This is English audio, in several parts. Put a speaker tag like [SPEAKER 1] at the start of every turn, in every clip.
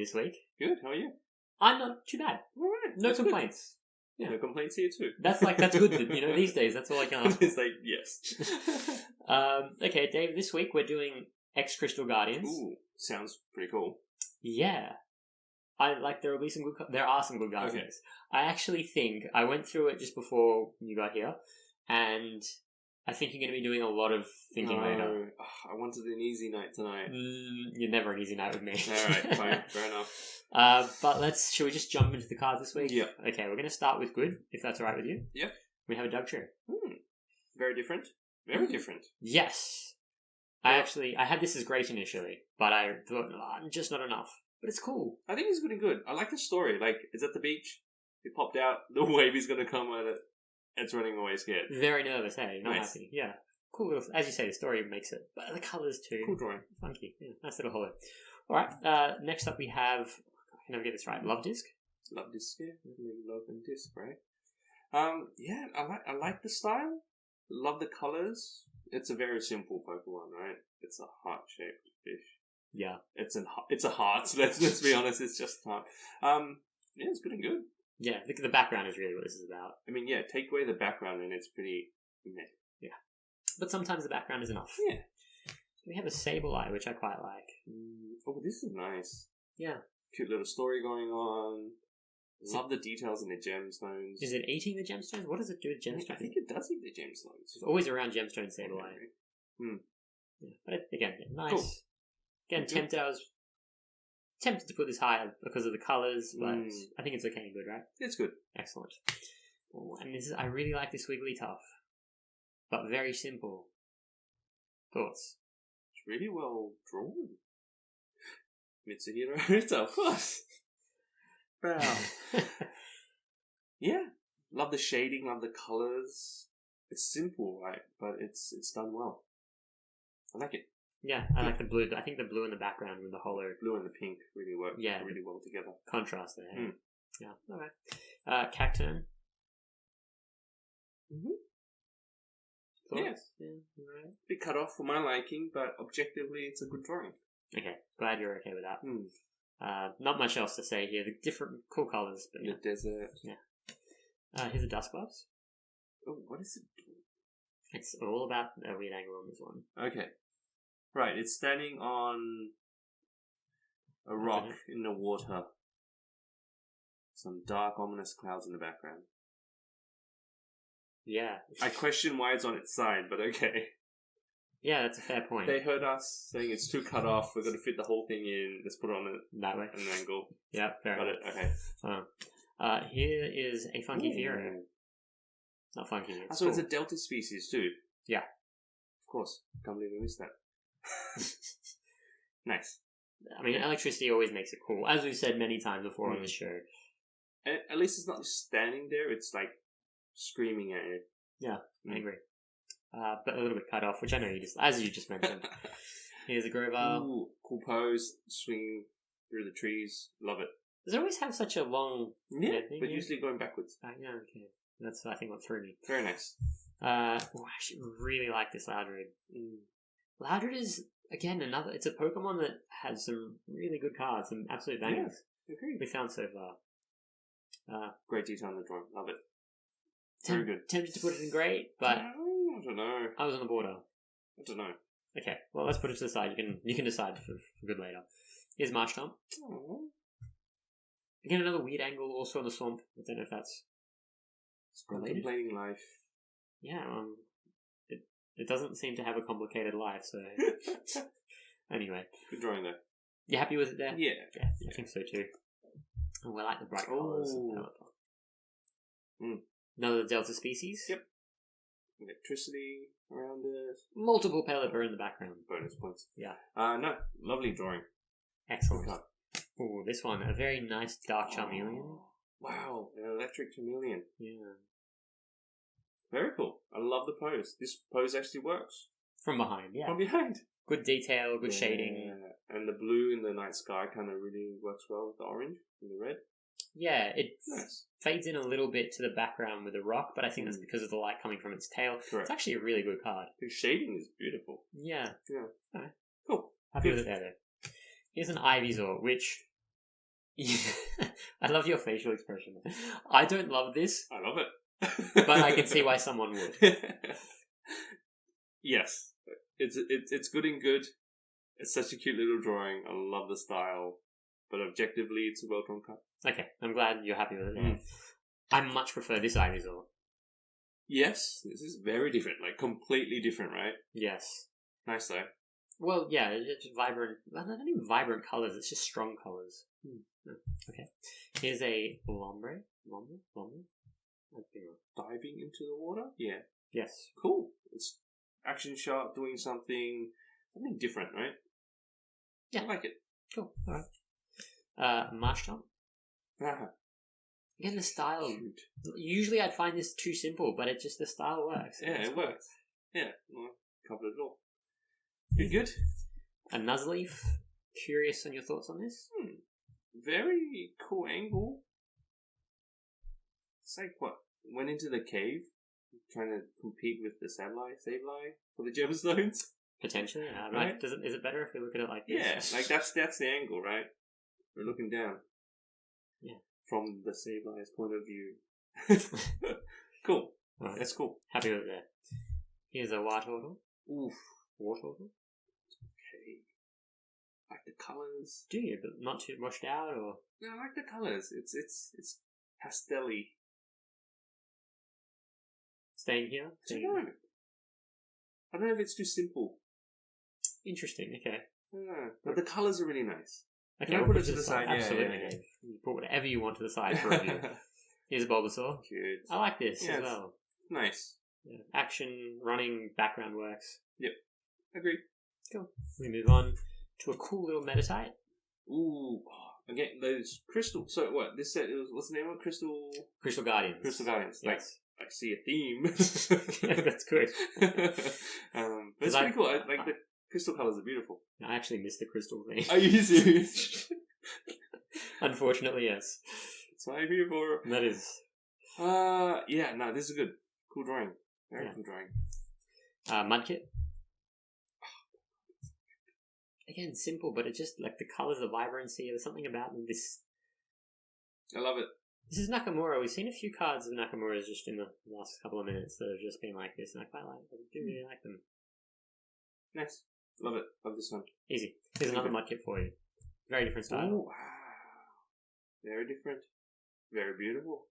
[SPEAKER 1] this week.
[SPEAKER 2] Good. How are you?
[SPEAKER 1] I'm not too bad.
[SPEAKER 2] All right.
[SPEAKER 1] No
[SPEAKER 2] That's
[SPEAKER 1] complaints.
[SPEAKER 2] Good.
[SPEAKER 1] Yeah.
[SPEAKER 2] No complaints here too.
[SPEAKER 1] That's good. These days, that's all I can ask for.
[SPEAKER 2] It's like, yes.
[SPEAKER 1] Okay, Dave, this week we're doing X Crystal Guardians.
[SPEAKER 2] Ooh, sounds pretty cool.
[SPEAKER 1] Yeah. There are some good cards in
[SPEAKER 2] Okay.
[SPEAKER 1] this. I actually think, I went through it just before you got here, and I think you're going to be doing a lot of thinking later.
[SPEAKER 2] I wanted an easy night tonight.
[SPEAKER 1] You're never an easy night with me.
[SPEAKER 2] Alright, fine, fair enough.
[SPEAKER 1] But should we just jump into the cards this week?
[SPEAKER 2] Yeah.
[SPEAKER 1] Okay, we're going to start with good, if that's alright with you.
[SPEAKER 2] Yep.
[SPEAKER 1] We have a Doug Tree.
[SPEAKER 2] Very different. Very different.
[SPEAKER 1] Yes.
[SPEAKER 2] Yeah.
[SPEAKER 1] I had this as great initially, but I thought, just not enough. But it's cool.
[SPEAKER 2] I think it's pretty good. I like the story. Like, it's at the beach. It popped out. The wave is going to come at it. It's running away scared.
[SPEAKER 1] Very nervous, hey? Not
[SPEAKER 2] Nice.
[SPEAKER 1] happy. Yeah. Cool little, as you say, the story makes it. But the colours too.
[SPEAKER 2] Cool drawing.
[SPEAKER 1] Funky. Yeah, nice little holo. Alright, next up we have, I can never get this right, Love Disc.
[SPEAKER 2] Love disc, yeah. Love and disc, right? Yeah, I like the style. Love the colors. It's a very simple Pokemon, right? It's a heart-shaped fish.
[SPEAKER 1] Yeah.
[SPEAKER 2] It's a heart. So let's be honest. It's just a heart. Yeah, it's good and good.
[SPEAKER 1] Yeah, the background is really what this is about.
[SPEAKER 2] I mean, yeah, take away the background and it's pretty meh.
[SPEAKER 1] Yeah. But sometimes the background is enough.
[SPEAKER 2] Yeah.
[SPEAKER 1] We have a Sableye, which I quite like.
[SPEAKER 2] Oh, this is nice.
[SPEAKER 1] Yeah.
[SPEAKER 2] Cute little story going on. Love the details in the gemstones.
[SPEAKER 1] Is it eating the gemstones? What does it do with gemstones?
[SPEAKER 2] I think it does eat the gemstones.
[SPEAKER 1] It's always around gemstone Sableye. Yeah. But again, nice.
[SPEAKER 2] Cool.
[SPEAKER 1] Again,
[SPEAKER 2] Good.
[SPEAKER 1] I was tempted to put this higher because of the colours, but I think it's okay and good, right?
[SPEAKER 2] It's good.
[SPEAKER 1] Excellent. Oh, and I really like this Wigglytuff, but very simple. Thoughts?
[SPEAKER 2] It's really well drawn. Mitsuhiro Arita, of course. Wow. Yeah. Love the shading, love the colours. It's simple, right? But it's done well. I like it.
[SPEAKER 1] Yeah, I like the blue. I think the blue in the background with the holo
[SPEAKER 2] Blue and the pink really work really well together.
[SPEAKER 1] contrast there.
[SPEAKER 2] Mm.
[SPEAKER 1] Yeah, alright. Cacturn.
[SPEAKER 2] Yeah.
[SPEAKER 1] Alright.
[SPEAKER 2] Bit cut off for my liking, but objectively it's a good drawing.
[SPEAKER 1] Okay, glad you're okay with that. Not much else to say here. The different cool colours, but
[SPEAKER 2] The desert.
[SPEAKER 1] here's a Dusclops.
[SPEAKER 2] Oh, what is it?
[SPEAKER 1] It's all about a weird angle on this one.
[SPEAKER 2] Okay. Right, it's standing on a rock in the water. Some dark, ominous clouds in the background.
[SPEAKER 1] Yeah.
[SPEAKER 2] I question why it's on its side, but okay.
[SPEAKER 1] Yeah, that's a fair point.
[SPEAKER 2] They heard us saying it's too cut off, we're going to fit the whole thing in, let's put it on
[SPEAKER 1] that way.
[SPEAKER 2] an angle.
[SPEAKER 1] Yeah, fair
[SPEAKER 2] Got
[SPEAKER 1] enough.
[SPEAKER 2] it, okay.
[SPEAKER 1] Here is a Funky
[SPEAKER 2] Ooh.
[SPEAKER 1] Furo. Not funky. It's
[SPEAKER 2] So
[SPEAKER 1] cool.
[SPEAKER 2] it's a delta species too?
[SPEAKER 1] Yeah.
[SPEAKER 2] Of course. Can't believe I missed that. Nice.
[SPEAKER 1] I mean, electricity always makes it cool, as we've said many times before on the show.
[SPEAKER 2] At least it's not just standing there, it's like screaming at you.
[SPEAKER 1] Yeah, I agree. But a little bit cut off, which I know as you just mentioned. Here's a Grovar.
[SPEAKER 2] Ooh, cool pose, swinging through the trees. Love it.
[SPEAKER 1] Does it always have such a long...
[SPEAKER 2] Yeah,
[SPEAKER 1] thing
[SPEAKER 2] but
[SPEAKER 1] here?
[SPEAKER 2] usually going backwards.
[SPEAKER 1] Yeah, okay. That's, I think, what threw me.
[SPEAKER 2] Very nice.
[SPEAKER 1] I actually really like this Loudred. Loudred is, again, it's a Pokemon that has some really good cards, some absolute bangers.
[SPEAKER 2] Yeah, agreed.
[SPEAKER 1] We found so far.
[SPEAKER 2] Great detail in the drawing. Love it. Very good.
[SPEAKER 1] Tempted to put it in great, but
[SPEAKER 2] I don't know.
[SPEAKER 1] I was on the border.
[SPEAKER 2] I don't know.
[SPEAKER 1] Okay, well, let's put it to the side. You can decide for good later. Here's Marshtomp.
[SPEAKER 2] Oh.
[SPEAKER 1] Again, another weird angle, also on the swamp. I don't know if that's related.
[SPEAKER 2] Contemplating life.
[SPEAKER 1] Yeah, it doesn't seem to have a complicated life, so... Anyway.
[SPEAKER 2] Good drawing though.
[SPEAKER 1] You happy with it there?
[SPEAKER 2] Yeah.
[SPEAKER 1] Yeah, I think so too. Oh, I like the bright colours. Another Delta species.
[SPEAKER 2] Yep. Electricity around it.
[SPEAKER 1] Multiple Pelipper in the background.
[SPEAKER 2] Bonus points.
[SPEAKER 1] Yeah.
[SPEAKER 2] No, lovely drawing.
[SPEAKER 1] Excellent.
[SPEAKER 2] Good card.
[SPEAKER 1] Oh, this one, a very nice dark Charmeleon.
[SPEAKER 2] Wow, an electric chameleon.
[SPEAKER 1] Yeah.
[SPEAKER 2] Very cool. I love the pose. This pose actually works.
[SPEAKER 1] From behind, yeah.
[SPEAKER 2] From behind.
[SPEAKER 1] Good detail, good shading.
[SPEAKER 2] And the blue in the night sky kind of really works well with the orange and the red.
[SPEAKER 1] Yeah, it
[SPEAKER 2] Nice.
[SPEAKER 1] fades in a little bit to the background with the rock, but I think that's because of the light coming from its tail.
[SPEAKER 2] Correct.
[SPEAKER 1] It's actually a really good card.
[SPEAKER 2] The shading is beautiful.
[SPEAKER 1] Yeah.
[SPEAKER 2] Yeah.
[SPEAKER 1] Alright.
[SPEAKER 2] Cool.
[SPEAKER 1] Happy with it there, though. Here's an Ivysaur, which Yeah. I love your facial expression. I don't love this,
[SPEAKER 2] I love it.
[SPEAKER 1] but I can see why someone would.
[SPEAKER 2] Yes. It's good and good. It's such a cute little drawing. I love the style. But objectively, it's a well-drawn card.
[SPEAKER 1] Okay, I'm glad you're happy with it.
[SPEAKER 2] Mm.
[SPEAKER 1] I much prefer this Ivysaur.
[SPEAKER 2] Yes, this is very different. Like, completely different, right?
[SPEAKER 1] Yes.
[SPEAKER 2] Nice, though.
[SPEAKER 1] Well, yeah, it's just vibrant. Well, not even vibrant colours, it's just strong colours. Oh, okay. Here's a Lombre. Lombre? I think
[SPEAKER 2] Diving into the water? Yeah.
[SPEAKER 1] yes.
[SPEAKER 2] Cool. It's action shot, doing something different, right?
[SPEAKER 1] Yeah.
[SPEAKER 2] I like it.
[SPEAKER 1] Cool. Alright. Marshtomp. Again, the style.
[SPEAKER 2] Cute.
[SPEAKER 1] Usually I'd find this too simple, but the style works.
[SPEAKER 2] Yeah, it works. Yeah, well, covered it all. Good.
[SPEAKER 1] A Nuzleaf. Curious on your thoughts on this?
[SPEAKER 2] Very cool angle. It's like what? Went into the cave trying to compete with the Sableye for the gemstones?
[SPEAKER 1] Potentially, yeah.
[SPEAKER 2] Right?
[SPEAKER 1] Is it better if we look at it like this?
[SPEAKER 2] Yeah, like that's the angle, right? We're looking down.
[SPEAKER 1] Yeah. From
[SPEAKER 2] the Sableye's point of view. Cool.
[SPEAKER 1] Right.
[SPEAKER 2] That's cool.
[SPEAKER 1] Happy with that. Here's a Wartortle.
[SPEAKER 2] Oof.
[SPEAKER 1] Wartortle?
[SPEAKER 2] Okay. Like the colours.
[SPEAKER 1] Do you? But not too washed out, or?
[SPEAKER 2] No, I like the colours. It's pastel-y.
[SPEAKER 1] Staying here?
[SPEAKER 2] I don't know if it's too simple.
[SPEAKER 1] Interesting, okay.
[SPEAKER 2] But the colours are really nice.
[SPEAKER 1] Okay,
[SPEAKER 2] Can I
[SPEAKER 1] we'll
[SPEAKER 2] put it to the side?
[SPEAKER 1] Absolutely,
[SPEAKER 2] Yeah.
[SPEAKER 1] Dave. You put whatever you want to the side for review. Here's a Bulbasaur.
[SPEAKER 2] Cute.
[SPEAKER 1] I like this
[SPEAKER 2] Yeah,
[SPEAKER 1] as well.
[SPEAKER 2] Nice.
[SPEAKER 1] Yeah. Action, running, background works.
[SPEAKER 2] Yep. Agreed.
[SPEAKER 1] Cool. We move on to a cool little Meditite.
[SPEAKER 2] Ooh. Again, those crystal. So what? This set was, what's the name of it?
[SPEAKER 1] Crystal Guardians.
[SPEAKER 2] Crystal Guardians.
[SPEAKER 1] Yes.
[SPEAKER 2] I see a theme.
[SPEAKER 1] That's good.
[SPEAKER 2] But it's pretty cool. Like the crystal colours are beautiful.
[SPEAKER 1] I actually missed the crystal thing.
[SPEAKER 2] Are you serious?
[SPEAKER 1] Unfortunately, yes.
[SPEAKER 2] That's what I'm here for.
[SPEAKER 1] That is.
[SPEAKER 2] Yeah, no, this is good. Cool drawing. Very cool drawing.
[SPEAKER 1] Mudkip. Again, simple, but it just, like, the colours, the vibrancy, there's something about them.
[SPEAKER 2] I love it.
[SPEAKER 1] This is Nakamura. We've seen a few cards of Nakamura's just in the last couple of minutes that have just been like this, and I quite like them. I do really like them.
[SPEAKER 2] Nice. Love it. Love this one.
[SPEAKER 1] Easy. Here's another Mudkip for you. Very different style.
[SPEAKER 2] Oh, wow. Very different. Very beautiful.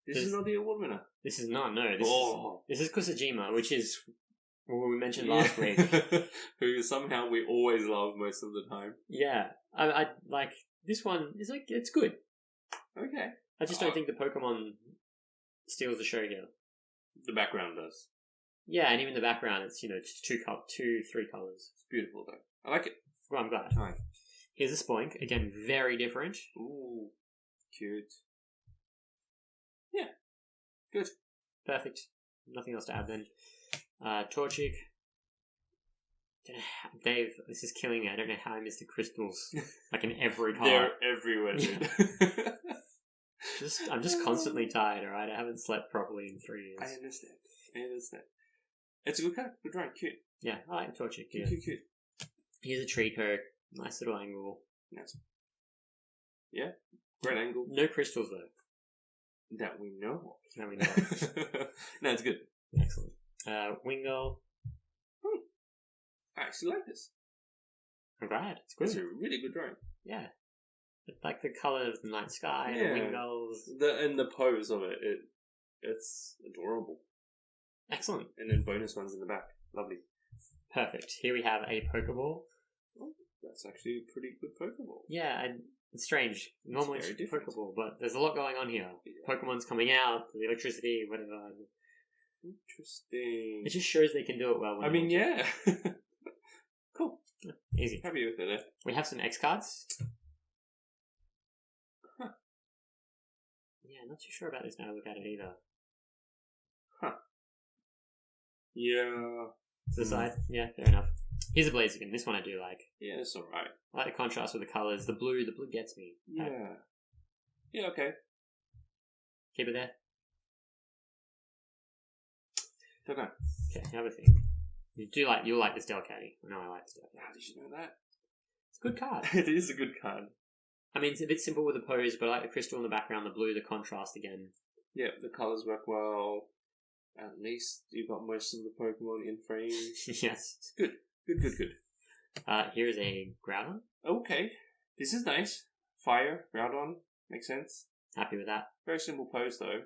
[SPEAKER 2] This is not the award winner.
[SPEAKER 1] This is not, no. This is Kusajima, which is what we mentioned last week.
[SPEAKER 2] Who somehow we always love most of the time.
[SPEAKER 1] Yeah. I like, this one is like, it's good.
[SPEAKER 2] Okay.
[SPEAKER 1] I just don't think the Pokemon steals the show here.
[SPEAKER 2] The background does.
[SPEAKER 1] Yeah, and even the background, it's, just 3 colours.
[SPEAKER 2] It's beautiful, though. I like it.
[SPEAKER 1] Well, I'm glad.
[SPEAKER 2] Hi.
[SPEAKER 1] Here's a Spoink. Again, very different.
[SPEAKER 2] Ooh. Cute. Yeah. Good.
[SPEAKER 1] Perfect. Nothing else to add then. Torchic. Dave, this is killing me. I don't know how I missed the crystals. Like in every card.
[SPEAKER 2] They're everywhere, dude.
[SPEAKER 1] I'm just constantly tired, alright? I haven't slept properly in 3 years.
[SPEAKER 2] I understand. It's a good card. Good drawing. Cute.
[SPEAKER 1] Yeah, I like Torchic.
[SPEAKER 2] Cute.
[SPEAKER 1] Here's a Trico. Nice little angle.
[SPEAKER 2] Nice. Yeah. Great angle.
[SPEAKER 1] No crystals, though.
[SPEAKER 2] That we know of.
[SPEAKER 1] That we know of.
[SPEAKER 2] No, it's good.
[SPEAKER 1] Excellent. Wingull.
[SPEAKER 2] I actually like this.
[SPEAKER 1] I'm glad. It's good.
[SPEAKER 2] It's a really good drawing.
[SPEAKER 1] Yeah. It's like the colour of the night sky,
[SPEAKER 2] Yeah.
[SPEAKER 1] the Wingulls.
[SPEAKER 2] And the pose of it, it's adorable.
[SPEAKER 1] Excellent.
[SPEAKER 2] And then bonus ones in the back. Lovely.
[SPEAKER 1] Perfect. Here we have a Pokeball.
[SPEAKER 2] Oh, that's actually a pretty good Pokeball.
[SPEAKER 1] Yeah, and it's strange. Normally it's
[SPEAKER 2] very different.
[SPEAKER 1] Pokeball, but there's a lot going on here.
[SPEAKER 2] Yeah.
[SPEAKER 1] Pokemon's coming out, the electricity, whatever.
[SPEAKER 2] Interesting.
[SPEAKER 1] It just shows they can do it well.
[SPEAKER 2] I mean, yeah. Cool.
[SPEAKER 1] Easy.
[SPEAKER 2] Happy with it, eh?
[SPEAKER 1] We have some X cards.
[SPEAKER 2] Huh.
[SPEAKER 1] Yeah, not too sure about this now I look at it either.
[SPEAKER 2] Huh. Yeah.
[SPEAKER 1] To the side? Yeah, fair enough. Here's a Blaziken. This one I do like.
[SPEAKER 2] Yeah, it's alright.
[SPEAKER 1] I like the contrast with the colours. The blue gets me.
[SPEAKER 2] Yeah. Yeah, okay.
[SPEAKER 1] Keep it there.
[SPEAKER 2] Don't know.
[SPEAKER 1] Okay, another thing. You'll like this Delcatty. I know I like this Delcatty.
[SPEAKER 2] How did you know that?
[SPEAKER 1] It's a good card.
[SPEAKER 2] It is a good card.
[SPEAKER 1] I mean, it's a bit simple with the pose, but I like the crystal in the background, the blue, the contrast again.
[SPEAKER 2] Yeah, the colours work well. At least you got most of the Pokemon in frame.
[SPEAKER 1] Yes.
[SPEAKER 2] Good.
[SPEAKER 1] Here's a Groudon.
[SPEAKER 2] Okay. This is nice. Fire, Groudon. Makes sense.
[SPEAKER 1] Happy with that.
[SPEAKER 2] Very simple pose though.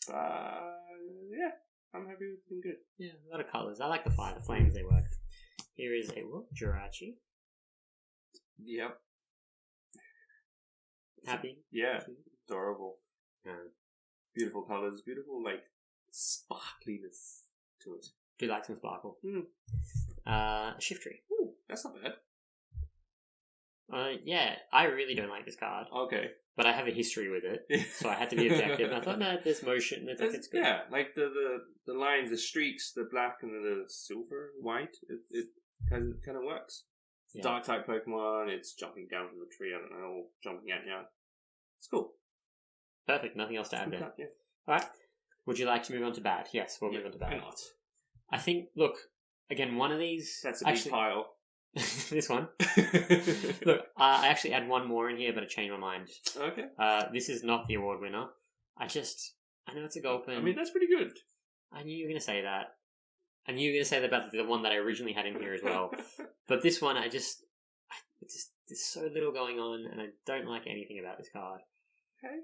[SPEAKER 2] Yeah, I'm happy with it. Good.
[SPEAKER 1] Yeah, a lot of colours. I like the fire, the flames, they work. Here is a Jirachi.
[SPEAKER 2] Yep.
[SPEAKER 1] Happy?
[SPEAKER 2] Yeah. Adorable.
[SPEAKER 1] No.
[SPEAKER 2] Beautiful colours. Beautiful, like, sparkliness to it.
[SPEAKER 1] Do like some sparkle. Shiftry.
[SPEAKER 2] Ooh, that's not bad.
[SPEAKER 1] Yeah, I really don't like this card.
[SPEAKER 2] Okay.
[SPEAKER 1] But I have a history with it, so I had to be objective. And I thought, no, there's motion. It's good.
[SPEAKER 2] Yeah, like the lines, the streaks, the black and the silver, white. It kind of works.
[SPEAKER 1] Yeah.
[SPEAKER 2] Dark type Pokemon. It's jumping down from the tree. I don't know, or jumping at you. It's cool.
[SPEAKER 1] Perfect. Nothing else to add there.
[SPEAKER 2] Cut, yeah.
[SPEAKER 1] All right. Would you like to move on to bad? Yes, we'll move on to bad.
[SPEAKER 2] Why not?
[SPEAKER 1] I think. Look, again, one of these.
[SPEAKER 2] That's a big pile.
[SPEAKER 1] This one. Look, I actually had one more in here, but I changed my mind.
[SPEAKER 2] Okay.
[SPEAKER 1] This is not the award winner. I know it's a Gulpin.
[SPEAKER 2] I mean, that's pretty good.
[SPEAKER 1] I knew you were going to say that. I knew you were going to say that about the one that I originally had in here as well. But this one, there's so little going on, and I don't like anything about this card.
[SPEAKER 2] Okay.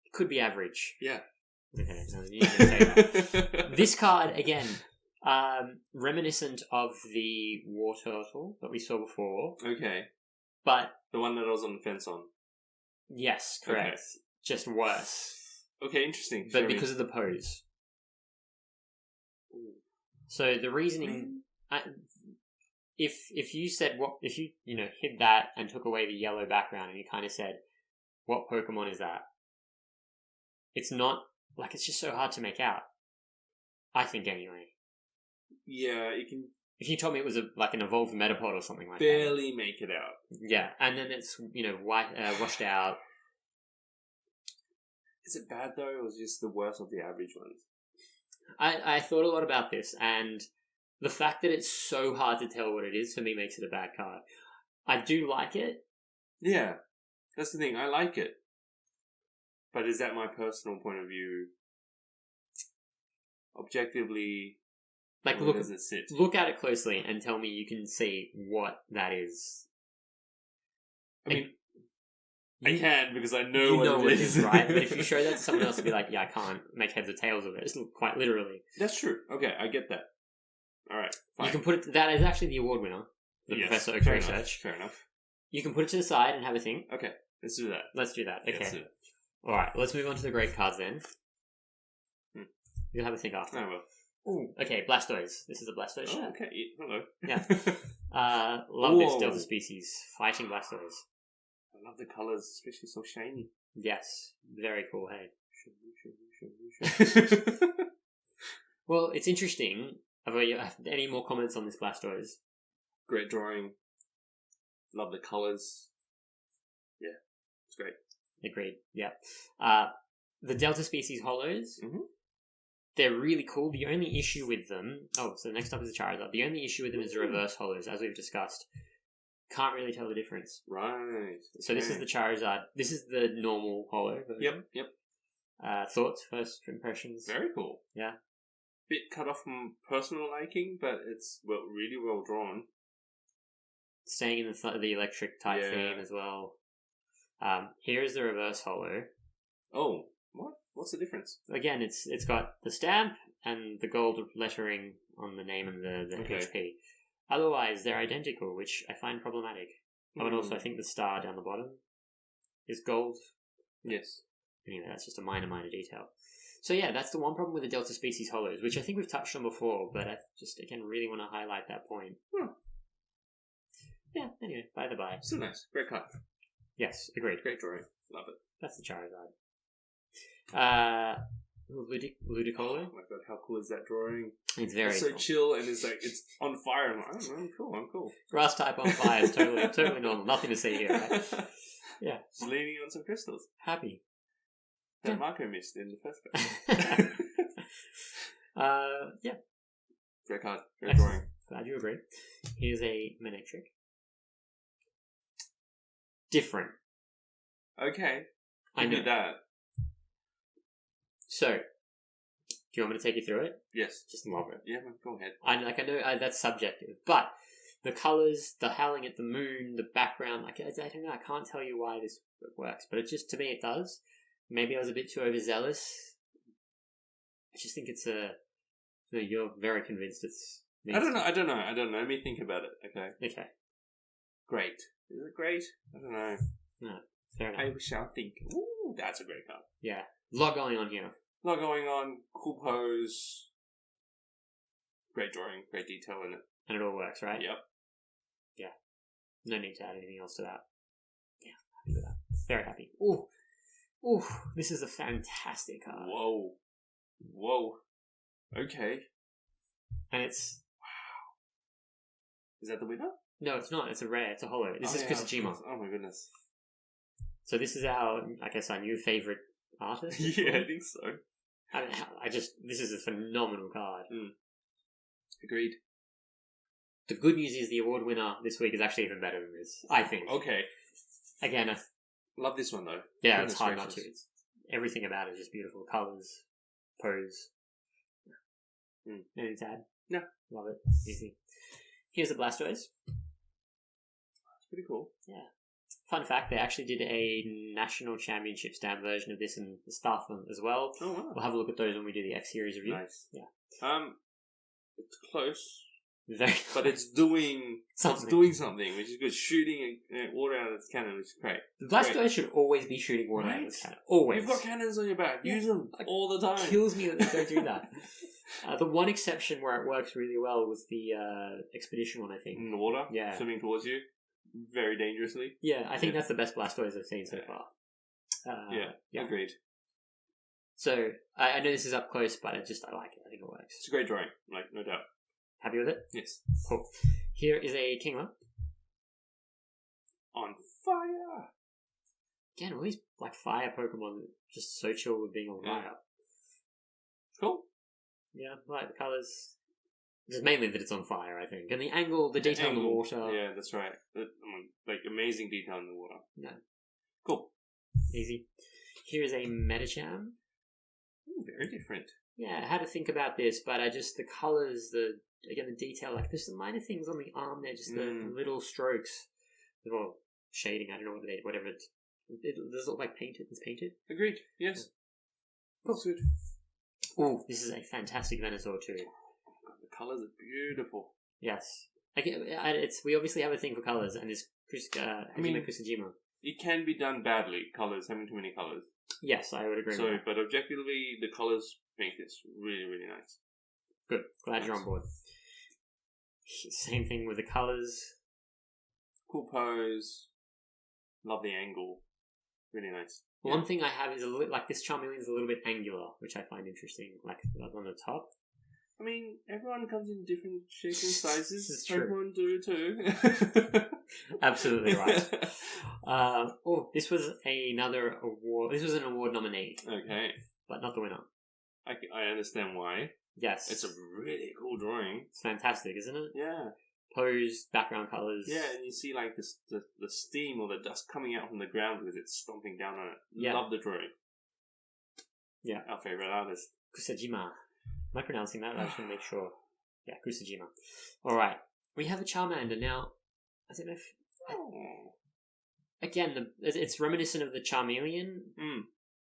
[SPEAKER 1] It could be average.
[SPEAKER 2] Yeah.
[SPEAKER 1] Okay, no, you didn't say that. This card, again, reminiscent of the War Turtle that we saw before.
[SPEAKER 2] Okay.
[SPEAKER 1] But...
[SPEAKER 2] The one that I was on the fence on.
[SPEAKER 1] Yes, correct.
[SPEAKER 2] Okay.
[SPEAKER 1] Just worse.
[SPEAKER 2] Okay, interesting.
[SPEAKER 1] But because of the pose.
[SPEAKER 2] Ooh.
[SPEAKER 1] So the reasoning... If you said... If you hid that and took away the yellow background and you kind of said, what Pokemon is that? It's not... Like, it's just so hard to make out. I think, anyway.
[SPEAKER 2] Yeah, you can...
[SPEAKER 1] If you told me it was an evolved Metapod or something like
[SPEAKER 2] barely make it out.
[SPEAKER 1] Yeah, and then it's, white, washed out.
[SPEAKER 2] Is it bad, though, or is it just the worst of the average ones?
[SPEAKER 1] I thought a lot about this, and the fact that it's so hard to tell what it is, for me, makes it a bad card. I do like it.
[SPEAKER 2] Yeah, that's the thing. I like it. But is that my personal point of view? Objectively...
[SPEAKER 1] Like,
[SPEAKER 2] where does it sit?
[SPEAKER 1] Look at it closely and tell me you can see what that is.
[SPEAKER 2] I mean, I can because I know
[SPEAKER 1] what
[SPEAKER 2] it is,
[SPEAKER 1] right? But if you show that to someone else, they'll be like, yeah, I can't make heads or tails of it. It's quite literally.
[SPEAKER 2] That's true. Okay, I get that. All right, fine.
[SPEAKER 1] You can put it... That is actually the award winner. The Professor Oak Research.
[SPEAKER 2] Fair enough.
[SPEAKER 1] You can put it to the side and have a think.
[SPEAKER 2] Okay, let's do that.
[SPEAKER 1] Let's do that. Okay.
[SPEAKER 2] Let's do that.
[SPEAKER 1] Alright, let's move on to the great cards then. You'll have a think after.
[SPEAKER 2] I will.
[SPEAKER 1] Ooh, okay, Blastoise. This is a Blastoise
[SPEAKER 2] Oh,
[SPEAKER 1] shot.
[SPEAKER 2] okay. Hello.
[SPEAKER 1] Yeah. Love this Delta species. Fighting Blastoise.
[SPEAKER 2] I love the colours, especially so shiny.
[SPEAKER 1] Yes. Very cool, hey.
[SPEAKER 2] Shiny.
[SPEAKER 1] Well, it's interesting. Any more comments on this Blastoise?
[SPEAKER 2] Great drawing. Love the colours. Yeah, it's great.
[SPEAKER 1] Agreed, yeah. The Delta species holos,
[SPEAKER 2] Mm-hmm.
[SPEAKER 1] they're really cool. The only issue with them... Oh, so next up is the Charizard. The only issue with them is the reverse holos, as we've discussed. Can't really tell the difference.
[SPEAKER 2] Right.
[SPEAKER 1] So this is the Charizard. This is the normal holo version.
[SPEAKER 2] Yep.
[SPEAKER 1] Thoughts, first impressions?
[SPEAKER 2] Very cool.
[SPEAKER 1] Yeah.
[SPEAKER 2] Bit cut off from personal liking, but it's really well drawn.
[SPEAKER 1] Staying in the electric type theme as well. Here is the reverse holo.
[SPEAKER 2] Oh, what? What's the difference?
[SPEAKER 1] Again, it's got the stamp and the gold lettering on the name and the HP. Otherwise, they're identical, which I find problematic. Oh, and also I think the star down the bottom is gold.
[SPEAKER 2] Yes.
[SPEAKER 1] Anyway, that's just a minor detail. So yeah, that's the one problem with the Delta species holos, which I think we've touched on before, but I just, again, really want to highlight that point. Yeah, anyway, by the by.
[SPEAKER 2] Still nice. Great card.
[SPEAKER 1] Yes, agreed.
[SPEAKER 2] Great drawing. Love it.
[SPEAKER 1] That's the Charizard. Ludicolo.
[SPEAKER 2] Oh my god, how cool is that drawing?
[SPEAKER 1] It's very
[SPEAKER 2] so
[SPEAKER 1] cool.
[SPEAKER 2] chill, and it's like, it's on fire. I'm like, I don't know, I'm cool.
[SPEAKER 1] Grass type on fire is totally normal. Nothing to see here, right? Yeah.
[SPEAKER 2] Just leaning on some crystals.
[SPEAKER 1] Happy.
[SPEAKER 2] That Marco missed in the first place.
[SPEAKER 1] Yeah.
[SPEAKER 2] Great card. Great drawing.
[SPEAKER 1] Glad you agree. Here's a Manectric. different.
[SPEAKER 2] Okay.
[SPEAKER 1] I
[SPEAKER 2] Give me
[SPEAKER 1] know.
[SPEAKER 2] that.
[SPEAKER 1] So, do you want me to take you through it?
[SPEAKER 2] Yes.
[SPEAKER 1] Just love it.
[SPEAKER 2] Yeah, go ahead.
[SPEAKER 1] I know that's subjective, but the colours, the howling at the moon, the background, like I don't know, I can't tell you why this works, but it just, to me, it does. Maybe I was a bit too overzealous. I just think it's no, you're very convinced it's.
[SPEAKER 2] I don't know. Let me think about it. Okay. Great. Is it great? I don't know.
[SPEAKER 1] No, fair enough.
[SPEAKER 2] I shall think. Ooh, that's a great card.
[SPEAKER 1] Yeah, a lot going on here.
[SPEAKER 2] A lot going on. Cool pose. Great drawing. Great detail in it.
[SPEAKER 1] And it all works, right?
[SPEAKER 2] Yep.
[SPEAKER 1] Yeah. No need to add anything else to that. Yeah, happy with that. Very happy. Ooh, this is a fantastic card.
[SPEAKER 2] Whoa. Okay.
[SPEAKER 1] And it's...
[SPEAKER 2] Is that the winner?
[SPEAKER 1] No, it's not. It's a rare. It's a holo. This is Kusajima.
[SPEAKER 2] Oh my goodness.
[SPEAKER 1] So this is our new favourite artist?
[SPEAKER 2] Yeah, I think so.
[SPEAKER 1] This is a phenomenal card.
[SPEAKER 2] Agreed.
[SPEAKER 1] The good news is the award winner this week is actually even better than this, I think.
[SPEAKER 2] Okay.
[SPEAKER 1] Again,
[SPEAKER 2] love this one though.
[SPEAKER 1] Yeah, it's hard not to. It's, everything about it is just beautiful. Colours, pose. Anything to add?
[SPEAKER 2] No.
[SPEAKER 1] Love it. Easy. Here's the Blastoise.
[SPEAKER 2] That's pretty cool.
[SPEAKER 1] Yeah. Fun fact, they actually did a national championship stamp version of this in the staff as well.
[SPEAKER 2] Oh wow.
[SPEAKER 1] We'll have a look at those when we do the X series review.
[SPEAKER 2] Nice.
[SPEAKER 1] Yeah.
[SPEAKER 2] It's close.
[SPEAKER 1] Very
[SPEAKER 2] but it's doing
[SPEAKER 1] something.
[SPEAKER 2] It's doing something, which is good. Shooting water out of its cannon, which is great.
[SPEAKER 1] The Blastoise should always be shooting water out of its cannon. Always.
[SPEAKER 2] You've got cannons on your back. Use them all the time.
[SPEAKER 1] It kills me that they don't do that. The one exception where it works really well was the expedition one, I think.
[SPEAKER 2] In the water?
[SPEAKER 1] Yeah.
[SPEAKER 2] Swimming towards you? Very dangerously?
[SPEAKER 1] Yeah, I think that's the best Blastoise I've seen so far.
[SPEAKER 2] Yeah, agreed.
[SPEAKER 1] So, I know this is up close, but I like it. I think it works.
[SPEAKER 2] It's a great drawing, no doubt.
[SPEAKER 1] Happy with it?
[SPEAKER 2] Yes.
[SPEAKER 1] Cool. Here is a Kingler.
[SPEAKER 2] On fire!
[SPEAKER 1] Again, all these fire Pokemon are just so chill with being on fire.
[SPEAKER 2] Cool.
[SPEAKER 1] Yeah, I like the colours. Just mainly that it's on fire, I think. And the angle, the detail in the water.
[SPEAKER 2] Yeah, that's right. Amazing detail in the water.
[SPEAKER 1] Yeah.
[SPEAKER 2] Cool.
[SPEAKER 1] Easy. Here is a Medicham.
[SPEAKER 2] Ooh, very different.
[SPEAKER 1] Yeah, I had to think about this, but the colours, the detail, there's some minor things on the arm there, just the little strokes, little shading, I don't know whatever it does look like painted. It's painted.
[SPEAKER 2] Agreed, yes.
[SPEAKER 1] Cool.
[SPEAKER 2] That's good.
[SPEAKER 1] Oh, this is a fantastic Venusaur too.
[SPEAKER 2] The colours are beautiful.
[SPEAKER 1] Yes. We obviously have a thing for colours, and this Kusajima.
[SPEAKER 2] It can be done badly, colours, having too many colours.
[SPEAKER 1] Yes, I would agree with that.
[SPEAKER 2] But objectively, the colours make this really, really nice.
[SPEAKER 1] Good. Glad you're on board. Same thing with the colours.
[SPEAKER 2] Cool pose. Love the angle. Really nice.
[SPEAKER 1] One thing I have is a little this Charmeleon is a little bit angular, which I find interesting, on the top.
[SPEAKER 2] I mean, everyone comes in different shapes and sizes.
[SPEAKER 1] This is true.
[SPEAKER 2] Everyone do too.
[SPEAKER 1] Absolutely right. This was another award. This was an award nominee.
[SPEAKER 2] Okay.
[SPEAKER 1] But not the winner.
[SPEAKER 2] I understand why.
[SPEAKER 1] Yes.
[SPEAKER 2] It's a really cool drawing.
[SPEAKER 1] It's fantastic, isn't it?
[SPEAKER 2] Yeah.
[SPEAKER 1] Pose, background colours.
[SPEAKER 2] Yeah, and you see the steam or the dust coming out from the ground because it's stomping down on it.
[SPEAKER 1] Yeah.
[SPEAKER 2] Love the drawing.
[SPEAKER 1] Yeah.
[SPEAKER 2] Our favourite artist.
[SPEAKER 1] Kusajima. Am I pronouncing that? I just want to make sure. Yeah, Kusajima. Alright. We have a Charmander now. I don't know if... Again, it's reminiscent of the Charmeleon.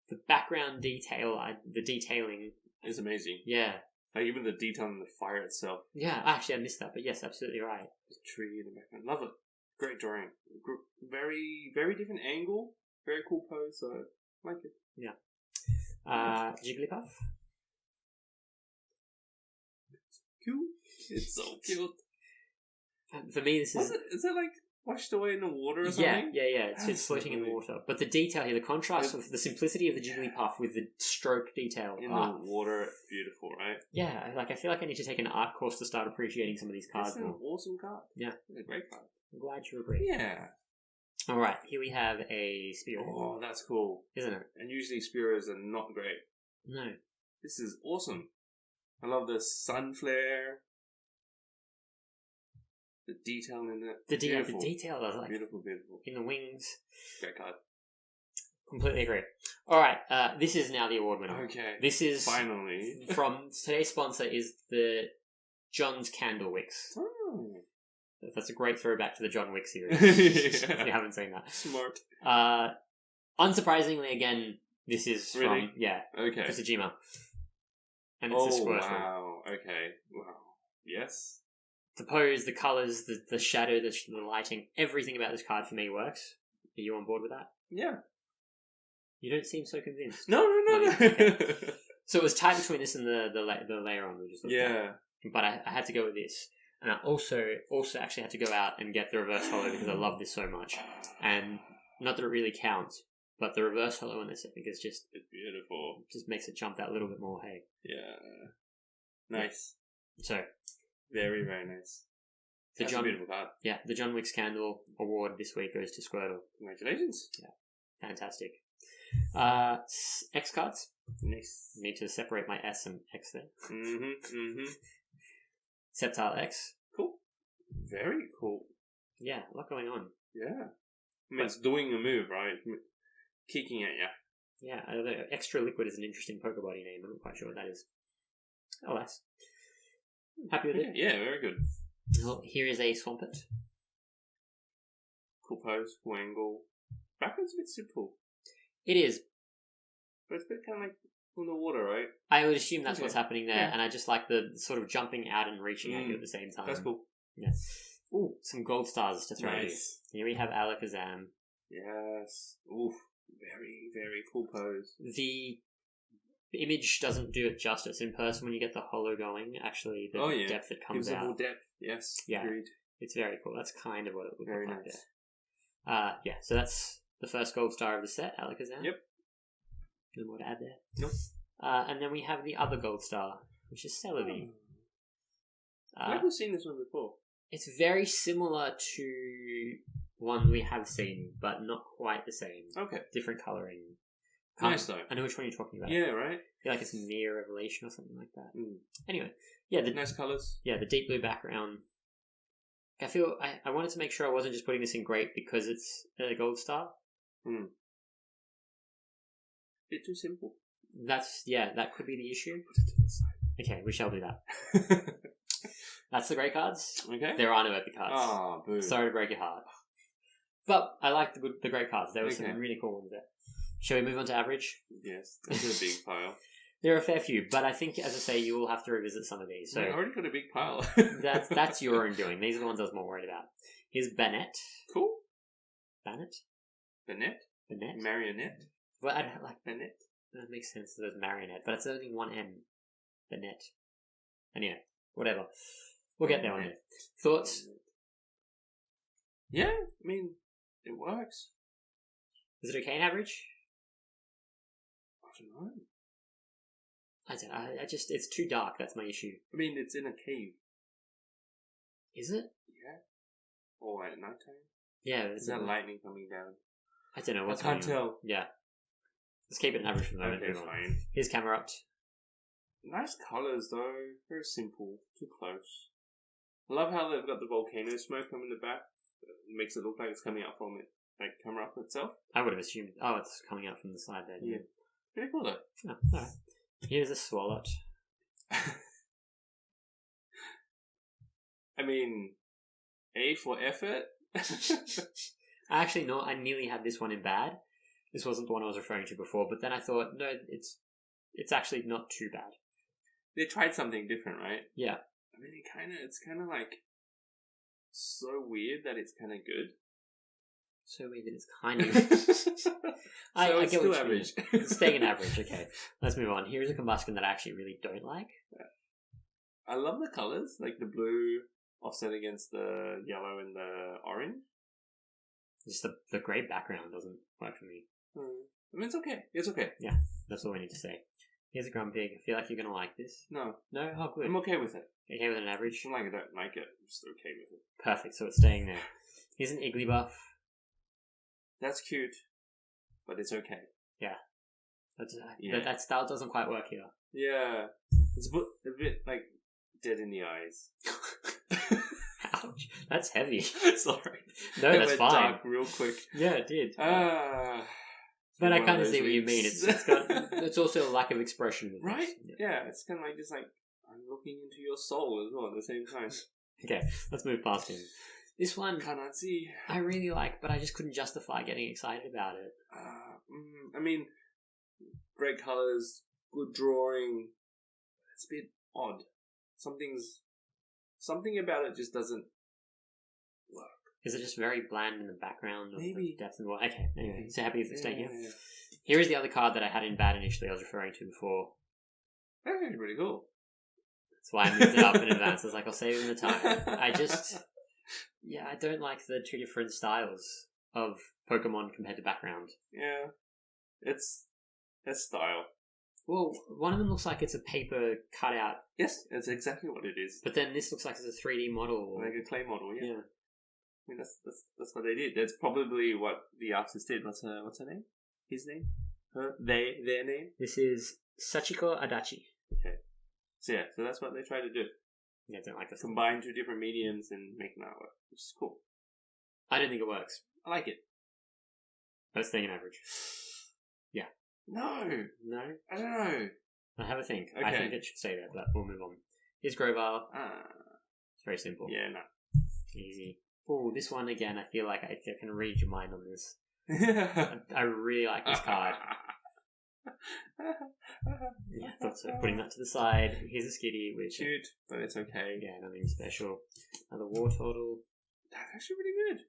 [SPEAKER 1] The background detail, the detailing...
[SPEAKER 2] is amazing.
[SPEAKER 1] Yeah.
[SPEAKER 2] Even the detail in the fire itself.
[SPEAKER 1] Yeah, actually I missed that, but yes, absolutely right.
[SPEAKER 2] The tree in the background. Love it. Great drawing. Very, very different angle. Very cool pose, so I like it.
[SPEAKER 1] Yeah. Jigglypuff.
[SPEAKER 2] Cute. It's so cute.
[SPEAKER 1] For me, this is...
[SPEAKER 2] Is it washed away in the water or something?
[SPEAKER 1] Yeah. It's floating in the water. But the detail here, the contrast of the simplicity of the Jigglypuff with the stroke detail.
[SPEAKER 2] In the water, beautiful, right?
[SPEAKER 1] Yeah, I feel like I need to take an art course to start appreciating some of these cards more.
[SPEAKER 2] It's an awesome card.
[SPEAKER 1] Yeah.
[SPEAKER 2] It's a great card.
[SPEAKER 1] I'm glad you agree.
[SPEAKER 2] Yeah.
[SPEAKER 1] Alright, here we have a Spearow.
[SPEAKER 2] Oh, that's cool.
[SPEAKER 1] Isn't it?
[SPEAKER 2] And usually Spearows are not great.
[SPEAKER 1] No.
[SPEAKER 2] This is awesome. I love the sun flare. The detail in it.
[SPEAKER 1] The
[SPEAKER 2] Beautiful.
[SPEAKER 1] detail is like
[SPEAKER 2] Beautiful.
[SPEAKER 1] in the wings.
[SPEAKER 2] Great card.
[SPEAKER 1] Completely agree. All right, this is now the award winner.
[SPEAKER 2] Okay.
[SPEAKER 1] This is
[SPEAKER 2] finally
[SPEAKER 1] from today's sponsor is the John's Candle Wicks.
[SPEAKER 2] Oh.
[SPEAKER 1] That's a great throwback to the John Wick series.
[SPEAKER 2] Yeah.
[SPEAKER 1] If you haven't seen that.
[SPEAKER 2] Smart.
[SPEAKER 1] Unsurprisingly, again, this is from
[SPEAKER 2] Okay.
[SPEAKER 1] Kusajima. And it's a Squirtle.
[SPEAKER 2] Wow. Okay. Wow. Yes.
[SPEAKER 1] The pose, the colours, the shadow, the lighting, everything about this card for me works. Are you on board with that?
[SPEAKER 2] Yeah.
[SPEAKER 1] You don't seem so convinced.
[SPEAKER 2] No.
[SPEAKER 1] Okay. So it was tight between this and the layer on we just looked at.
[SPEAKER 2] Yeah.
[SPEAKER 1] But I had to go with this. And I also actually had to go out and get the reverse holo because I love this so much. And not that it really counts, but the reverse holo in this I think is just...
[SPEAKER 2] It's beautiful.
[SPEAKER 1] Just makes it jump that little bit more, hey.
[SPEAKER 2] Yeah. Nice.
[SPEAKER 1] So...
[SPEAKER 2] Very, very nice. That's a beautiful card.
[SPEAKER 1] Yeah, the John Wick's Candle Award this week goes to Squirtle.
[SPEAKER 2] Congratulations.
[SPEAKER 1] Yeah, fantastic. X cards.
[SPEAKER 2] Nice.
[SPEAKER 1] Need to separate my S and X there.
[SPEAKER 2] Mm-hmm.
[SPEAKER 1] Septile X.
[SPEAKER 2] Cool. Very cool.
[SPEAKER 1] Yeah, a lot going on.
[SPEAKER 2] Yeah. I mean, it's doing a move, right? Kicking at you.
[SPEAKER 1] Yeah, the Extra Liquid is an interesting Pokebody name. I'm not quite sure what that is. Alas. Happy with it?
[SPEAKER 2] Yeah, very good.
[SPEAKER 1] Well, here is a Swampert.
[SPEAKER 2] Cool pose, cool angle. Backwards a bit simple.
[SPEAKER 1] It is.
[SPEAKER 2] But it's a bit kind of like from the water, right?
[SPEAKER 1] I would assume that's what's happening there,
[SPEAKER 2] Yeah.
[SPEAKER 1] and I just like the sort of jumping out and reaching at you at the same time.
[SPEAKER 2] That's cool.
[SPEAKER 1] Yeah. Ooh, some gold stars to throw at you.
[SPEAKER 2] Nice.
[SPEAKER 1] Here we have Alakazam.
[SPEAKER 2] Yes. Oof. Very, very cool pose.
[SPEAKER 1] The image doesn't do it justice in person when you get the holo going. Actually, the depth that comes
[SPEAKER 2] Gives
[SPEAKER 1] out.
[SPEAKER 2] it more depth. Yes.
[SPEAKER 1] Yeah.
[SPEAKER 2] Agreed.
[SPEAKER 1] It's very cool. That's kind of what it would
[SPEAKER 2] Very
[SPEAKER 1] look like
[SPEAKER 2] nice.
[SPEAKER 1] there. Yeah, so that's the first gold star of the set, Alakazam.
[SPEAKER 2] Yep.
[SPEAKER 1] No more to add there.
[SPEAKER 2] Nope.
[SPEAKER 1] And then we have the other gold star, which is Celebi.
[SPEAKER 2] I've never seen this one before.
[SPEAKER 1] It's very similar to one we have seen, but not quite the same.
[SPEAKER 2] Okay.
[SPEAKER 1] Different colouring.
[SPEAKER 2] Nice though.
[SPEAKER 1] I know which one you're talking about.
[SPEAKER 2] Yeah, right?
[SPEAKER 1] I feel like it's Near Revelation or something like that.
[SPEAKER 2] Mm.
[SPEAKER 1] Anyway, yeah,
[SPEAKER 2] Nice colours.
[SPEAKER 1] Yeah, the deep blue background. I feel I wanted to make sure I wasn't just putting this in great because it's a gold star.
[SPEAKER 2] Bit too simple.
[SPEAKER 1] That could be the issue.
[SPEAKER 2] Put it to the side.
[SPEAKER 1] Okay, we shall do that. That's the great cards.
[SPEAKER 2] Okay.
[SPEAKER 1] There are no epic cards.
[SPEAKER 2] Oh, boo.
[SPEAKER 1] Sorry to break your heart. But I like the great cards. There were some
[SPEAKER 2] Okay.
[SPEAKER 1] really cool ones there. Shall we move on to average?
[SPEAKER 2] Yes, that's a big pile.
[SPEAKER 1] There are a fair few, but I think, as I say, you will have to revisit some of these. So
[SPEAKER 2] I already got a big pile.
[SPEAKER 1] that's your own doing. These are the ones I was more worried about. Here's Banette.
[SPEAKER 2] Cool.
[SPEAKER 1] Banette?
[SPEAKER 2] Banette?
[SPEAKER 1] Banette?
[SPEAKER 2] Marionette?
[SPEAKER 1] Well, I don't like
[SPEAKER 2] Banette?
[SPEAKER 1] that. Makes sense that there's marionette, but it's only one M. Banette. Anyway, whatever. We'll get there one day. Thoughts?
[SPEAKER 2] Yeah, I mean, it works.
[SPEAKER 1] Is it okay in average?
[SPEAKER 2] I don't know.
[SPEAKER 1] I don't know. I just, it's too dark. That's my issue.
[SPEAKER 2] I mean, it's in a cave.
[SPEAKER 1] Is it?
[SPEAKER 2] Yeah. Or at night time.
[SPEAKER 1] Yeah.
[SPEAKER 2] Is that lightning coming down?
[SPEAKER 1] I don't know. What's
[SPEAKER 2] I can't
[SPEAKER 1] going on.
[SPEAKER 2] tell.
[SPEAKER 1] Yeah. Let's keep it an average for the moment.
[SPEAKER 2] Okay,
[SPEAKER 1] Move on.
[SPEAKER 2] fine.
[SPEAKER 1] Here's camera up.
[SPEAKER 2] Nice colours though. Very simple. Too close. I love how they've got the volcano smoke coming in the back. It makes it look like it's coming out from it, like camera up itself.
[SPEAKER 1] I would have assumed. Oh, it's coming out from the side there.
[SPEAKER 2] Yeah. Pretty cool though.
[SPEAKER 1] Oh, alright. Here's a Swalot.
[SPEAKER 2] I mean, A for effort.
[SPEAKER 1] Actually, no, I nearly had this one in bad. This wasn't the one I was referring to before, but then I thought, no, it's actually not too bad.
[SPEAKER 2] They tried something different, right?
[SPEAKER 1] Yeah.
[SPEAKER 2] I mean, it's kind of like so weird that it's kind of good.
[SPEAKER 1] So weird that it's kind of... I
[SPEAKER 2] it's
[SPEAKER 1] get
[SPEAKER 2] still
[SPEAKER 1] what you
[SPEAKER 2] average.
[SPEAKER 1] mean. It's staying an average, okay. Let's move on. Here's a Combustion that I actually really don't like.
[SPEAKER 2] I love the colours, like the blue offset against the yellow and the orange.
[SPEAKER 1] Just the grey background doesn't work for me.
[SPEAKER 2] I mean, it's okay. It's okay.
[SPEAKER 1] Yeah, that's all we need to say. Here's a Grumpig. I feel like you're going to like this.
[SPEAKER 2] No.
[SPEAKER 1] No? Oh, good.
[SPEAKER 2] I'm okay with it.
[SPEAKER 1] Okay with an average?
[SPEAKER 2] It's not like I don't like it. I'm just okay with it.
[SPEAKER 1] Perfect, so it's staying there. Here's an Igglybuff.
[SPEAKER 2] That's cute, but it's okay.
[SPEAKER 1] Yeah.
[SPEAKER 2] Yeah.
[SPEAKER 1] That style doesn't quite work here.
[SPEAKER 2] Yeah. It's a bit like dead in the eyes.
[SPEAKER 1] Ouch. That's heavy.
[SPEAKER 2] Sorry.
[SPEAKER 1] No,
[SPEAKER 2] It
[SPEAKER 1] that's
[SPEAKER 2] went
[SPEAKER 1] fine.
[SPEAKER 2] dark real quick.
[SPEAKER 1] Yeah, it did. But
[SPEAKER 2] One
[SPEAKER 1] I
[SPEAKER 2] of
[SPEAKER 1] kind of
[SPEAKER 2] those
[SPEAKER 1] see what you mean.
[SPEAKER 2] weeks.
[SPEAKER 1] It's also a lack of expression. In the
[SPEAKER 2] Right?
[SPEAKER 1] voice.
[SPEAKER 2] Yeah, it's kind of like just like I'm looking into your soul as well at the same time.
[SPEAKER 1] Okay, let's move past him. This one
[SPEAKER 2] Cannot see.
[SPEAKER 1] I really like, but I just couldn't justify getting excited about it.
[SPEAKER 2] I mean, great colors, good drawing. It's a bit odd. Something about it just doesn't work.
[SPEAKER 1] Is it just very bland in the background? Of
[SPEAKER 2] Maybe.
[SPEAKER 1] The depth and what? Okay, anyway, so happy with it staying here.
[SPEAKER 2] Yeah.
[SPEAKER 1] Here is the other card that I had in bad initially I was referring to before.
[SPEAKER 2] That's actually pretty cool.
[SPEAKER 1] That's why I moved it up in advance. I was like, I'll save him the time. I don't like the two different styles of Pokemon compared to background.
[SPEAKER 2] Yeah. It's style.
[SPEAKER 1] Well, one of them looks like it's a paper cutout,
[SPEAKER 2] Yes, it's exactly what it is.
[SPEAKER 1] but then this looks like it's a 3D model.
[SPEAKER 2] Like a clay model, yeah.
[SPEAKER 1] Yeah.
[SPEAKER 2] I mean, that's what they did. That's probably what the artist did. What's her name? His name? Her? Their name?
[SPEAKER 1] This is Sachiko Adachi.
[SPEAKER 2] Okay. So that's what they try to do.
[SPEAKER 1] Yeah, I don't like this.
[SPEAKER 2] Combine two different mediums and make an artwork, which is cool.
[SPEAKER 1] I don't think it works.
[SPEAKER 2] I like it.
[SPEAKER 1] Let's think an average.
[SPEAKER 2] No,
[SPEAKER 1] No?
[SPEAKER 2] I don't know.
[SPEAKER 1] I have a think. I
[SPEAKER 2] Okay.
[SPEAKER 1] think it should say that, but we'll move on. Here's Grovar.
[SPEAKER 2] Ah,
[SPEAKER 1] It's very simple.
[SPEAKER 2] yeah, no.
[SPEAKER 1] Easy. Oh, this one again, I feel like I can read your mind on this.
[SPEAKER 2] Yeah.
[SPEAKER 1] I really like this card. Yeah, thought so. Putting that to the side. Here's a Skitty, which...
[SPEAKER 2] Cute, but it's okay.
[SPEAKER 1] Yeah, nothing special. Another Wartortle.
[SPEAKER 2] That's actually pretty good.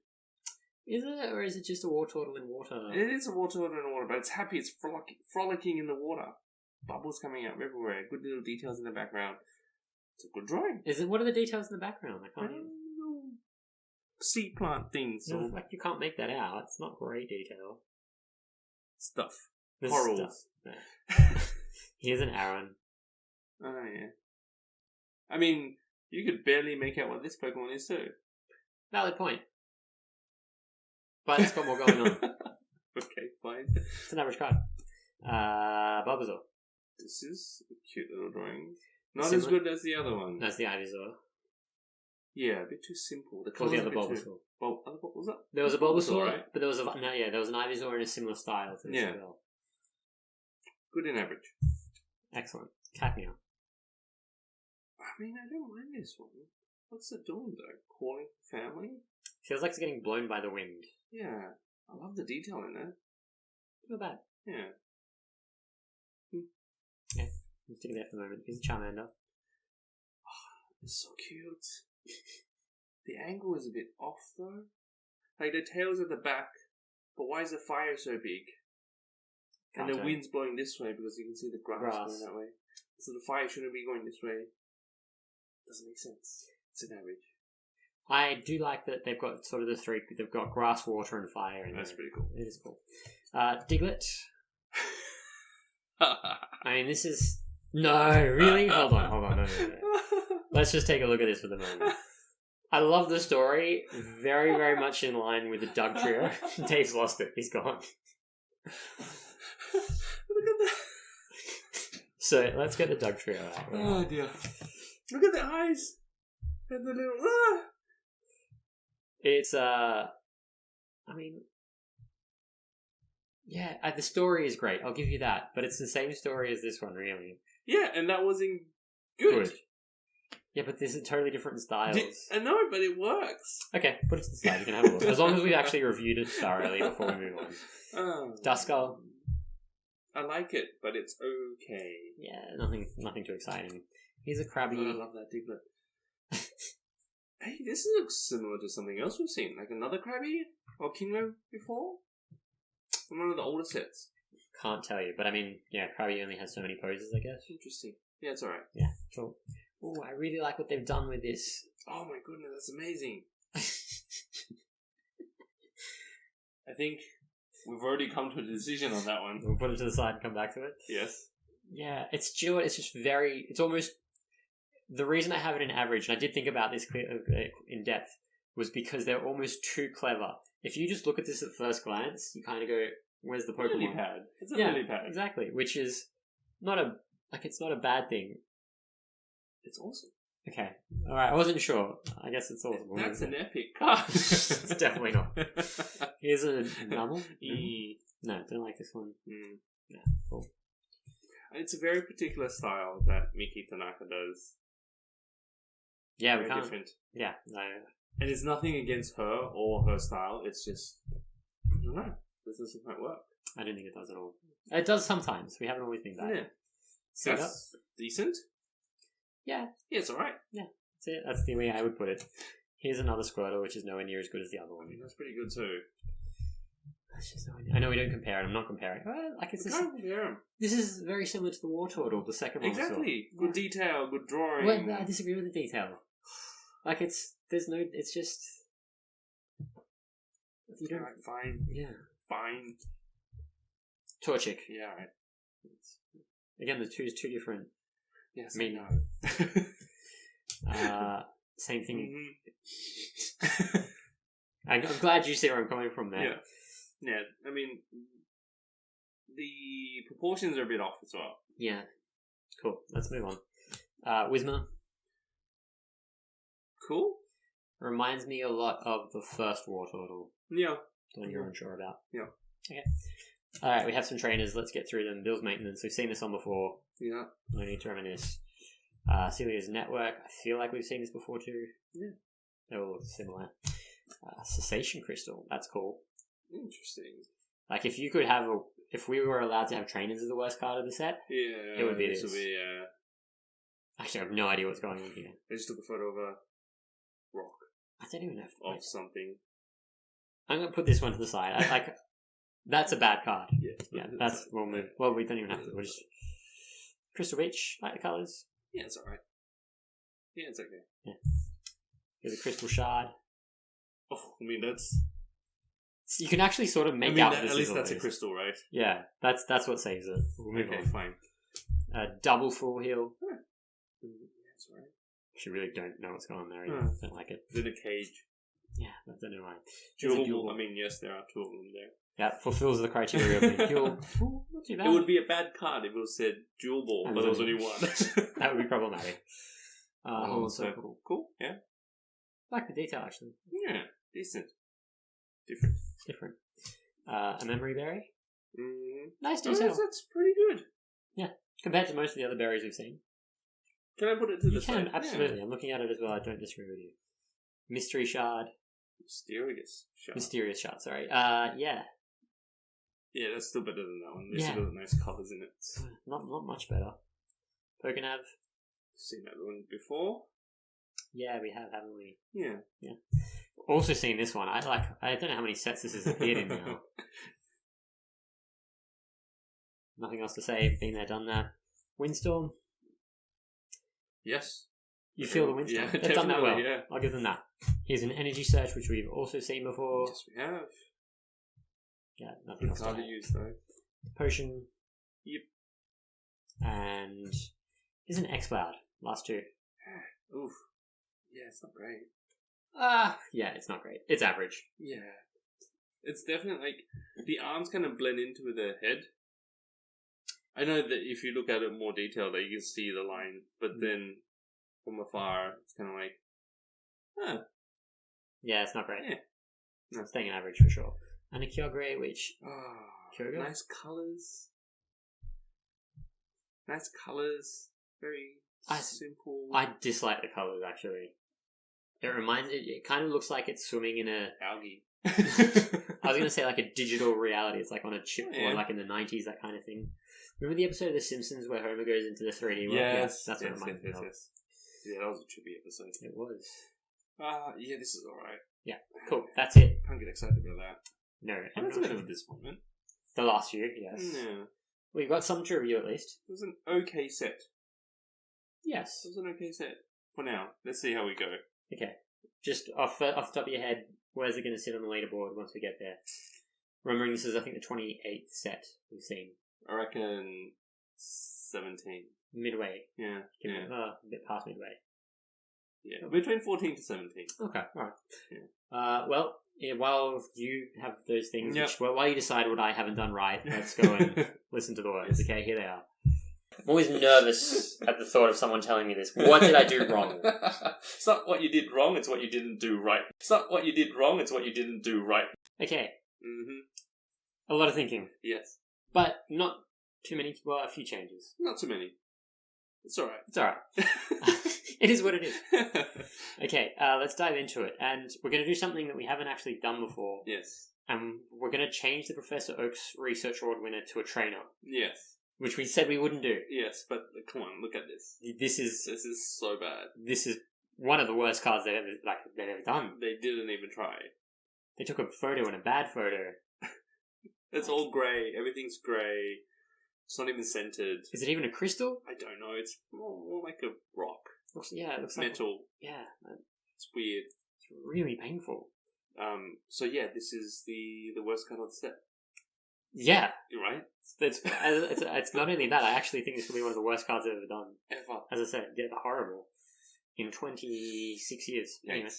[SPEAKER 1] Is it, or is it just a Wartortle in water?
[SPEAKER 2] It is a water in water, but it's happy. It's frolicking in the water. Bubbles coming out everywhere. Good little details in the background. It's a good drawing.
[SPEAKER 1] Is it? What are the details in the background? I can't even...
[SPEAKER 2] Little sea plant things or
[SPEAKER 1] Like you can't make that out. It's not great detail.
[SPEAKER 2] stuff.
[SPEAKER 1] There's
[SPEAKER 2] Corals.
[SPEAKER 1] stuff. Yeah. Here's an Aaron.
[SPEAKER 2] Oh, yeah. I mean, you could barely make out what this Pokemon is too.
[SPEAKER 1] Valid point. But it's got more going on.
[SPEAKER 2] Okay, fine.
[SPEAKER 1] It's an average card. Bulbasaur.
[SPEAKER 2] This is a cute little drawing. Not
[SPEAKER 1] Similar-
[SPEAKER 2] as good as the other one.
[SPEAKER 1] That's the Ivysaur.
[SPEAKER 2] Yeah, a bit too simple. The
[SPEAKER 1] Or
[SPEAKER 2] colours
[SPEAKER 1] the
[SPEAKER 2] a
[SPEAKER 1] other
[SPEAKER 2] bit
[SPEAKER 1] Bulbasaur.
[SPEAKER 2] too... what was that?
[SPEAKER 1] There was a Bulbasaur,
[SPEAKER 2] right?
[SPEAKER 1] but there was an Ivysaur in a similar style to this
[SPEAKER 2] Yeah.
[SPEAKER 1] as well.
[SPEAKER 2] Good in average.
[SPEAKER 1] Excellent. Catmeow.
[SPEAKER 2] I mean, I don't mind this one. What's it doing though? Calling family?
[SPEAKER 1] Feels like it's getting blown by the wind.
[SPEAKER 2] Yeah. I love the detail in it.
[SPEAKER 1] Not bad.
[SPEAKER 2] Yeah.
[SPEAKER 1] I'm sticking there for the moment. Here's a Charmander.
[SPEAKER 2] It's so cute. The angle is a bit off though. Like the tail's at the back, but why is the fire so big? And the
[SPEAKER 1] Can't
[SPEAKER 2] wind's blowing this way because you can see the grass going that way. So the fire shouldn't be going this way. Doesn't make sense. It's an average.
[SPEAKER 1] I do like that they've got sort of the three. They've got grass, water, and fire in
[SPEAKER 2] That's
[SPEAKER 1] there.
[SPEAKER 2] pretty cool.
[SPEAKER 1] It is cool. Diglett. I mean, this is... No, really? Hold on. No. Let's just take a look at this for the moment. I love the story. Very, very much in line with the Doug trio. Dave's lost it. He's gone.
[SPEAKER 2] Look at that.
[SPEAKER 1] So, let's get the Doug trio out.
[SPEAKER 2] Oh dear. Look at the eyes. And the little...
[SPEAKER 1] It's, I mean... Yeah, the story is great. I'll give you that. But it's the same story as this one, really.
[SPEAKER 2] Yeah, and that wasn't good.
[SPEAKER 1] Yeah, but this is totally different styles.
[SPEAKER 2] I know, but it works.
[SPEAKER 1] Okay, put it to the side. You can have a look. As long as we've actually reviewed it thoroughly before we move on.
[SPEAKER 2] Oh.
[SPEAKER 1] Duskull.
[SPEAKER 2] I like it, but it's okay.
[SPEAKER 1] Yeah, nothing too exciting. Here's a
[SPEAKER 2] Oh,
[SPEAKER 1] Krabby.
[SPEAKER 2] I love that Diglett. Hey, this looks similar to something else we've seen, like another Krabby or Kingler before. From one of the older sets.
[SPEAKER 1] Can't tell you, but I mean, yeah, Krabby only has so many poses, I guess.
[SPEAKER 2] Interesting. Yeah, it's alright.
[SPEAKER 1] Yeah, cool. Oh, I really like what they've done with this.
[SPEAKER 2] Oh my goodness, that's amazing. I think we've already come to a decision on that one.
[SPEAKER 1] We'll put it to the side and come back to it.
[SPEAKER 2] Yes.
[SPEAKER 1] Yeah, it's just very... It's almost... The reason I have it in average, and I did think about this in depth, was because they're almost too clever. If you just look at this at first glance, you kind of go, where's the Pokemon?
[SPEAKER 2] Lily pad. It's a
[SPEAKER 1] Yeah,
[SPEAKER 2] lily pad.
[SPEAKER 1] exactly. Which is not a... Like, it's not a bad thing.
[SPEAKER 2] It's awesome.
[SPEAKER 1] Okay. Alright, I wasn't sure. I guess it's awesome.
[SPEAKER 2] That's an epic card.
[SPEAKER 1] It's definitely not. Here's a normal. No, don't like this one. Yeah, cool.
[SPEAKER 2] It's a very particular style that Miki Tanaka does.
[SPEAKER 1] Yeah, we
[SPEAKER 2] Very
[SPEAKER 1] can't.
[SPEAKER 2] different.
[SPEAKER 1] Yeah, no.
[SPEAKER 2] And it's nothing against her or her style. It's just, I don't know. This doesn't quite work.
[SPEAKER 1] I don't think it does at all. It does sometimes. We haven't always been bad.
[SPEAKER 2] Yeah.
[SPEAKER 1] See
[SPEAKER 2] That's decent.
[SPEAKER 1] Yeah.
[SPEAKER 2] Yeah, it's alright.
[SPEAKER 1] That's it. That's the way I would put it. Here's another Squirtle, which is nowhere near as good as the other one.
[SPEAKER 2] That's pretty good too.
[SPEAKER 1] That's just I know we don't compare it. I'm not comparing. Like it's this, this is very similar to the Wartortle, the second one.
[SPEAKER 2] Exactly. Good detail, good drawing.
[SPEAKER 1] Well, I disagree with the detail. Like it's just. You don't.
[SPEAKER 2] Alright, fine.
[SPEAKER 1] Yeah.
[SPEAKER 2] Fine.
[SPEAKER 1] Torchic.
[SPEAKER 2] Yeah, alright.
[SPEAKER 1] Again, the two is two different.
[SPEAKER 2] Yes,
[SPEAKER 1] I mean, same thing.
[SPEAKER 2] Mm-hmm.
[SPEAKER 1] I'm glad you see where I'm coming from there.
[SPEAKER 2] Yeah. Yeah, I mean, the proportions are a bit off as well.
[SPEAKER 1] Yeah. Cool. Let's move on. Whismer.
[SPEAKER 2] Cool.
[SPEAKER 1] Reminds me a lot of the first Wartortle.
[SPEAKER 2] Yeah.
[SPEAKER 1] The one you're unsure about.
[SPEAKER 2] Yeah.
[SPEAKER 1] Okay. Alright, we have some trainers. Let's get through them. Bill's Maintenance. We've seen this on before.
[SPEAKER 2] Yeah.
[SPEAKER 1] No need to reminisce. Celia's Network. I feel like we've seen this before too.
[SPEAKER 2] Yeah.
[SPEAKER 1] They all look similar. Cessation Crystal. That's cool.
[SPEAKER 2] Interesting.
[SPEAKER 1] Like, if we were allowed to have trainers as the worst card of the set,
[SPEAKER 2] Yeah.
[SPEAKER 1] it would be this.
[SPEAKER 2] Would be,
[SPEAKER 1] Actually, I have no idea what's going on here.
[SPEAKER 2] I just took a photo of a rock.
[SPEAKER 1] I don't even know.
[SPEAKER 2] Of something.
[SPEAKER 1] I'm going to put this one to the side. That's a bad card.
[SPEAKER 2] Yeah.
[SPEAKER 1] We'll move. Well, we don't even have to. We'll just... Crystal Witch. Like the colours.
[SPEAKER 2] Yeah, it's alright. Yeah, it's okay.
[SPEAKER 1] Yeah. Here's a Crystal Shard.
[SPEAKER 2] Oh, I mean, that's...
[SPEAKER 1] You can actually sort of make out this
[SPEAKER 2] at least
[SPEAKER 1] is
[SPEAKER 2] that's a crystal, right?
[SPEAKER 1] Yeah, that's what saves it. We'll move on.
[SPEAKER 2] Fine.
[SPEAKER 1] Double Full Heal.
[SPEAKER 2] Yeah, that's alright.
[SPEAKER 1] Actually, really don't know what's going on there. Either. Don't like it.
[SPEAKER 2] It's in a cage.
[SPEAKER 1] Yeah, I don't know why.
[SPEAKER 2] Dual. I mean, yes, there are two of them there.
[SPEAKER 1] Yeah, fulfills the criteria of being dual. Ooh, not too bad.
[SPEAKER 2] It would be a bad card if it was said dual ball, but there was only one.
[SPEAKER 1] That would be problematic. So
[SPEAKER 2] cool. Yeah.
[SPEAKER 1] Like the detail, actually.
[SPEAKER 2] Yeah, decent.
[SPEAKER 1] Different. A Memory Berry. Nice
[SPEAKER 2] Oh,
[SPEAKER 1] detail.
[SPEAKER 2] that's pretty good.
[SPEAKER 1] Yeah, compared to most of the other berries we've seen.
[SPEAKER 2] Can I put it to the
[SPEAKER 1] You can,
[SPEAKER 2] side?
[SPEAKER 1] absolutely. Yeah. I'm looking at it as well. I don't disagree with you. Mystery Shard. Mysterious Shard, sorry. Yeah.
[SPEAKER 2] Yeah, that's still better than that one. There's
[SPEAKER 1] Yeah.
[SPEAKER 2] still got nice colours in it.
[SPEAKER 1] Not much better. Pokenav.
[SPEAKER 2] Seen that one before?
[SPEAKER 1] Yeah, we have, haven't we?
[SPEAKER 2] Yeah.
[SPEAKER 1] Also seen this one. I don't know how many sets this has appeared in now. Nothing else to say. Been there, done that. Windstorm.
[SPEAKER 2] Yes.
[SPEAKER 1] You feel the Windstorm.
[SPEAKER 2] Yeah,
[SPEAKER 1] They've done that well.
[SPEAKER 2] yeah.
[SPEAKER 1] I'll give them that. Here's an Energy Search, which we've also seen before.
[SPEAKER 2] Yes, we have.
[SPEAKER 1] Yeah, nothing else
[SPEAKER 2] Hard
[SPEAKER 1] to
[SPEAKER 2] to
[SPEAKER 1] add.
[SPEAKER 2] use though.
[SPEAKER 1] Potion.
[SPEAKER 2] Yep.
[SPEAKER 1] And here's an X-Cloud. Last two.
[SPEAKER 2] Oof. Yeah, it's not great.
[SPEAKER 1] Yeah, it's not great. It's average.
[SPEAKER 2] Yeah. It's definitely like the arms kind of blend into the head. I know that if you look at it more detailed, that you can see the line, but then from afar, it's kind of like,
[SPEAKER 1] Yeah, it's not great.
[SPEAKER 2] Yeah.
[SPEAKER 1] No, staying an average for sure. And a Kyogre, which Kyogre?
[SPEAKER 2] nice colours. Nice colours. Very simple.
[SPEAKER 1] I dislike the colours actually. It kind of looks like it's swimming in a
[SPEAKER 2] algae.
[SPEAKER 1] I was going to say like a digital reality. It's like on a chipboard,
[SPEAKER 2] Yeah.
[SPEAKER 1] like in the 90s, that kind of thing. Remember the episode of The Simpsons where Homer goes into the 3D world?
[SPEAKER 2] Yes,
[SPEAKER 1] that's what it reminds me of.
[SPEAKER 2] Yeah, that was a trippy episode.
[SPEAKER 1] It was.
[SPEAKER 2] Yeah, this is alright.
[SPEAKER 1] Yeah, cool. That's it.
[SPEAKER 2] Can't get excited about that.
[SPEAKER 1] No,
[SPEAKER 2] Oh, that's a bit of a disappointment.
[SPEAKER 1] the last few, yes.
[SPEAKER 2] Yeah.
[SPEAKER 1] We've got some to review at least.
[SPEAKER 2] It was an okay set.
[SPEAKER 1] Yes.
[SPEAKER 2] It was an okay set. For now. Let's see how we go.
[SPEAKER 1] Okay. Just off the top of your head, where's it going to sit on the leaderboard once we get there? Remembering this is, I think, the 28th set we've seen.
[SPEAKER 2] I reckon 17.
[SPEAKER 1] Midway.
[SPEAKER 2] Yeah.
[SPEAKER 1] A bit past midway.
[SPEAKER 2] Yeah. Between 14 to 17.
[SPEAKER 1] Okay, alright.
[SPEAKER 2] Yeah.
[SPEAKER 1] Well, while you have those things,
[SPEAKER 2] Yep.
[SPEAKER 1] while you decide what I haven't done right, let's go and listen to the words.
[SPEAKER 2] Yes.
[SPEAKER 1] Okay, here they are. I'm always nervous at the thought of someone telling me this. What did I do wrong?
[SPEAKER 2] It's not what you did wrong, it's what you didn't do right. It's not what you did wrong, it's what you didn't do right.
[SPEAKER 1] Okay.
[SPEAKER 2] Mm-hmm.
[SPEAKER 1] A lot of thinking.
[SPEAKER 2] Yes.
[SPEAKER 1] But not too many, well, a few changes.
[SPEAKER 2] Not too many. It's alright.
[SPEAKER 1] It's alright. It is what it is. Okay, let's dive into it. And we're going to do something that we haven't actually done before.
[SPEAKER 2] Yes.
[SPEAKER 1] And we're going to change the Professor Oak's Research Award winner to a trainer.
[SPEAKER 2] Yes.
[SPEAKER 1] Which we said we wouldn't do.
[SPEAKER 2] Yes, but come on, look at this.
[SPEAKER 1] This is
[SPEAKER 2] so bad.
[SPEAKER 1] This is one of the worst cards they've ever done.
[SPEAKER 2] They didn't even try.
[SPEAKER 1] They took a photo and a bad photo.
[SPEAKER 2] It's all grey. Everything's grey. It's not even scented.
[SPEAKER 1] Is it even a crystal?
[SPEAKER 2] I don't know. It's more like a rock.
[SPEAKER 1] It looks
[SPEAKER 2] metal.
[SPEAKER 1] Yeah.
[SPEAKER 2] It's weird.
[SPEAKER 1] It's really painful.
[SPEAKER 2] So yeah, this is the worst card of the set.
[SPEAKER 1] Yeah.
[SPEAKER 2] You're right?
[SPEAKER 1] It's not only that, I actually think this will be one of the worst cards I've ever done.
[SPEAKER 2] Ever.
[SPEAKER 1] As I said, yeah, horrible. In 26 years. Anyway.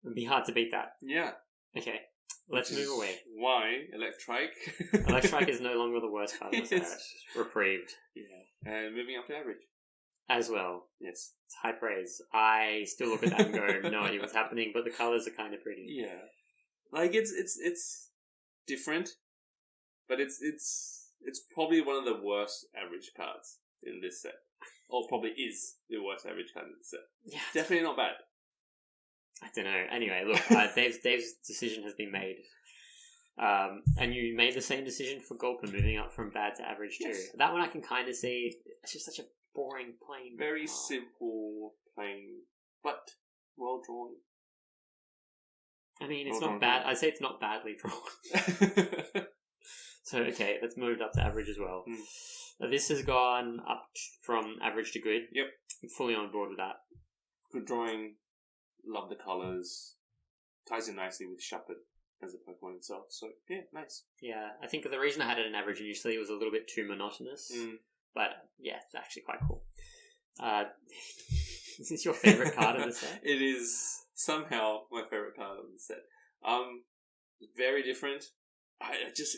[SPEAKER 1] It'd be hard to beat that.
[SPEAKER 2] Yeah.
[SPEAKER 1] Okay. Let's move away.
[SPEAKER 2] Why? Electrike.
[SPEAKER 1] Electrike is no longer the worst card of the set. Reprieved.
[SPEAKER 2] Yeah. And moving up to average.
[SPEAKER 1] As well.
[SPEAKER 2] Yes.
[SPEAKER 1] It's high praise. I still look at that and go, no idea what's happening, but the colours are kind of pretty.
[SPEAKER 2] Yeah. Like, it's different, but it's probably one of the worst average cards in this set. Or probably is the worst average card in this set.
[SPEAKER 1] Yeah.
[SPEAKER 2] Definitely not bad.
[SPEAKER 1] I don't know. Anyway, look, Dave's decision has been made. And you made the same decision for Gulpin, moving up from bad to average too.
[SPEAKER 2] Yes.
[SPEAKER 1] That one I can kind of see. It's just such a boring, plain
[SPEAKER 2] Very
[SPEAKER 1] card.
[SPEAKER 2] simple, plain, but well drawn.
[SPEAKER 1] I mean, it's
[SPEAKER 2] Well
[SPEAKER 1] not
[SPEAKER 2] drawn.
[SPEAKER 1] bad. I'd say it's not badly drawn. So, okay, let's move it up to average as well. This has gone up from average to good.
[SPEAKER 2] Yep.
[SPEAKER 1] I'm fully on board with that.
[SPEAKER 2] Good drawing. Love the colours. Ties in nicely with Shepherd as a Pokemon itself. So, yeah, nice.
[SPEAKER 1] Yeah, I think the reason I had it in average initially was a little bit too monotonous. But, yeah, it's actually quite cool. Is this your favourite card of the set?
[SPEAKER 2] It is somehow my favourite card of the set. Very different. I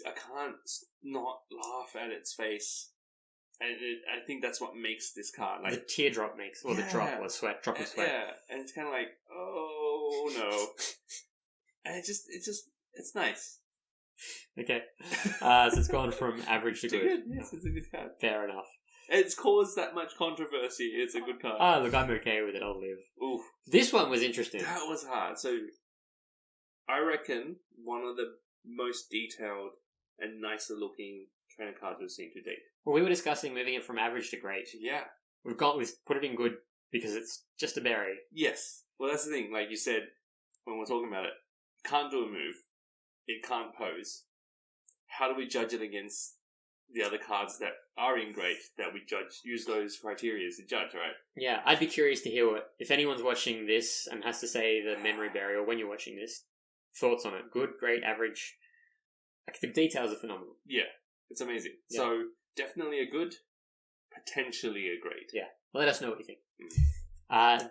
[SPEAKER 2] can't not laugh at its face. And I think that's what makes this card. Like,
[SPEAKER 1] the teardrop makes, or the drop, or drop of sweat.
[SPEAKER 2] Yeah, and it's kind of like, oh no. And it's nice.
[SPEAKER 1] Okay. So it's gone from average to good.
[SPEAKER 2] Yes, it's a good card.
[SPEAKER 1] Fair enough.
[SPEAKER 2] It's caused that much controversy. It's a good card.
[SPEAKER 1] Ah, look, I'm okay with it. I'll live.
[SPEAKER 2] Oof.
[SPEAKER 1] This one was interesting.
[SPEAKER 2] That was hard. So, I reckon one of the most detailed and nicer looking trainer cards we've seen to date.
[SPEAKER 1] Well, we were discussing moving it from average to great.
[SPEAKER 2] Yeah.
[SPEAKER 1] We've put it in good because it's just a berry.
[SPEAKER 2] Yes. Well, that's the thing. Like you said when we're talking about it, can't do a move. It can't pose. How do we judge it against the other cards that are in great that we use those criteria to judge, right?
[SPEAKER 1] Yeah, I'd be curious to hear if anyone's watching this and has to say the memory berry, or when you're watching this, thoughts on it. Good, great, average. Like, the details are phenomenal.
[SPEAKER 2] Yeah, it's amazing.
[SPEAKER 1] Yeah.
[SPEAKER 2] So, definitely a good, potentially a great.
[SPEAKER 1] Yeah, let us know what you think.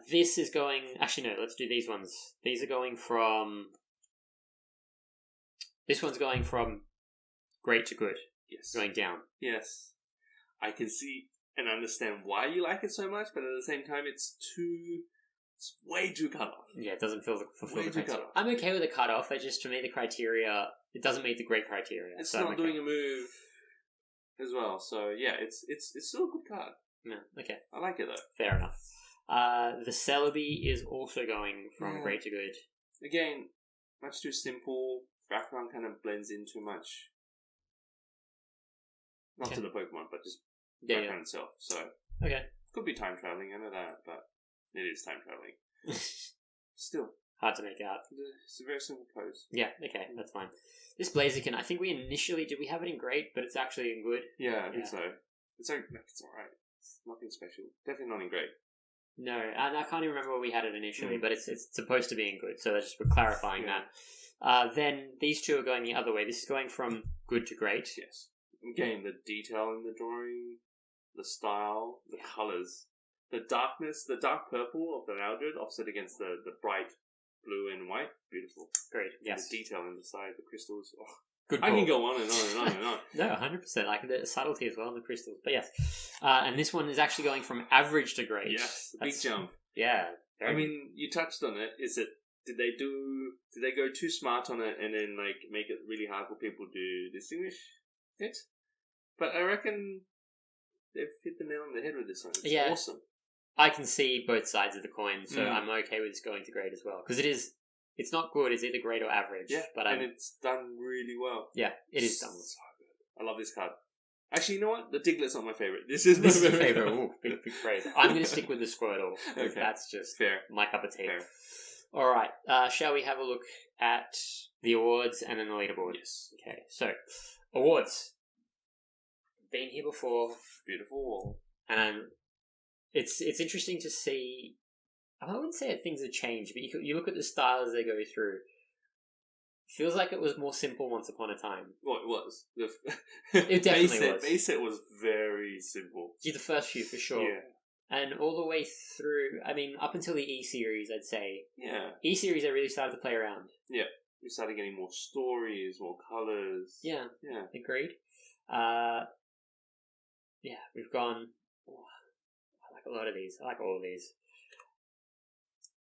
[SPEAKER 1] This is going... Actually, no, let's do these ones. These are going from... This one's going from great to good.
[SPEAKER 2] Yes.
[SPEAKER 1] Going down.
[SPEAKER 2] Yes. I can see and understand why you like it so much, but at the same time, it's way too cut off.
[SPEAKER 1] Yeah, it doesn't fulfill
[SPEAKER 2] Way
[SPEAKER 1] the
[SPEAKER 2] too
[SPEAKER 1] criteria.
[SPEAKER 2] cut off.
[SPEAKER 1] I'm okay with the cut off. It's just, to me, the criteria... It doesn't meet the great criteria.
[SPEAKER 2] It's
[SPEAKER 1] so
[SPEAKER 2] not
[SPEAKER 1] I'm okay.
[SPEAKER 2] doing a move as well. So, yeah, it's still a good card.
[SPEAKER 1] No, okay.
[SPEAKER 2] I like it, though.
[SPEAKER 1] Fair enough. The Celebi is also going from great to good.
[SPEAKER 2] Again, much too simple. Background kind of blends in too much. Not to the Pokemon, but just background itself. So,
[SPEAKER 1] okay.
[SPEAKER 2] Could be time traveling, I know that, but it is time traveling. Still.
[SPEAKER 1] Hard to make out.
[SPEAKER 2] It's a very simple pose.
[SPEAKER 1] Yeah, okay, that's fine. This Blaziken, I think we initially... Did we have it in great, but it's actually in good?
[SPEAKER 2] Yeah, I think so. It's alright. It's nothing special. Definitely not in great.
[SPEAKER 1] No, and I can't even remember where we had it initially, but it's supposed to be in good, so that's just we're clarifying that. Then these two are going the other way. This is going from good to great.
[SPEAKER 2] Yes. Again, the detail in the drawing, the style, the colours, the darkness, the dark purple of the Maldred offset against the bright blue and white. Beautiful.
[SPEAKER 1] Great, yes.
[SPEAKER 2] The detail in the side, the crystals. Oh,
[SPEAKER 1] Good
[SPEAKER 2] I
[SPEAKER 1] call.
[SPEAKER 2] can go on and on and on and on.
[SPEAKER 1] No, 100%. Like the subtlety as well in the crystals. But yes. And this one is actually going from average to great.
[SPEAKER 2] Yes, big jump.
[SPEAKER 1] Yeah.
[SPEAKER 2] I mean, you touched on it. Did they go too smart on it and then like make it really hard for people to distinguish it? But I reckon they've hit the nail on the head with this one. It's awesome.
[SPEAKER 1] I can see both sides of the coin, so I'm okay with this going to great as well. Because it's not good, it's either great or average.
[SPEAKER 2] Yeah, and it's done really well.
[SPEAKER 1] Yeah, it is done well.
[SPEAKER 2] So good. I love this card. Actually, you know what? The Diglett's not my favourite. This is my
[SPEAKER 1] favourite. Ooh, big praise. I'm going to stick with the Squirtle. Okay. That's just
[SPEAKER 2] fair.
[SPEAKER 1] My cup of tea.
[SPEAKER 2] Fair.
[SPEAKER 1] Alright, shall we have a look at the awards and then the leaderboard?
[SPEAKER 2] Yes.
[SPEAKER 1] Okay, so, awards. Been here before.
[SPEAKER 2] Beautiful wall.
[SPEAKER 1] And it's interesting to see. I wouldn't say that things have changed, but you look at the styles they go through. Feels like it was more simple once upon a time.
[SPEAKER 2] Well, it was.
[SPEAKER 1] It definitely was.
[SPEAKER 2] Base set was very simple.
[SPEAKER 1] Yeah, the first few, for sure.
[SPEAKER 2] Yeah.
[SPEAKER 1] And all the way through, I mean, up until the E-Series, I'd say.
[SPEAKER 2] Yeah.
[SPEAKER 1] E-Series, I really started to play around.
[SPEAKER 2] Yeah. We started getting more stories, more colours.
[SPEAKER 1] Yeah.
[SPEAKER 2] Yeah.
[SPEAKER 1] Agreed. Yeah, we've gone... Oh, I like a lot of these. I like all of these.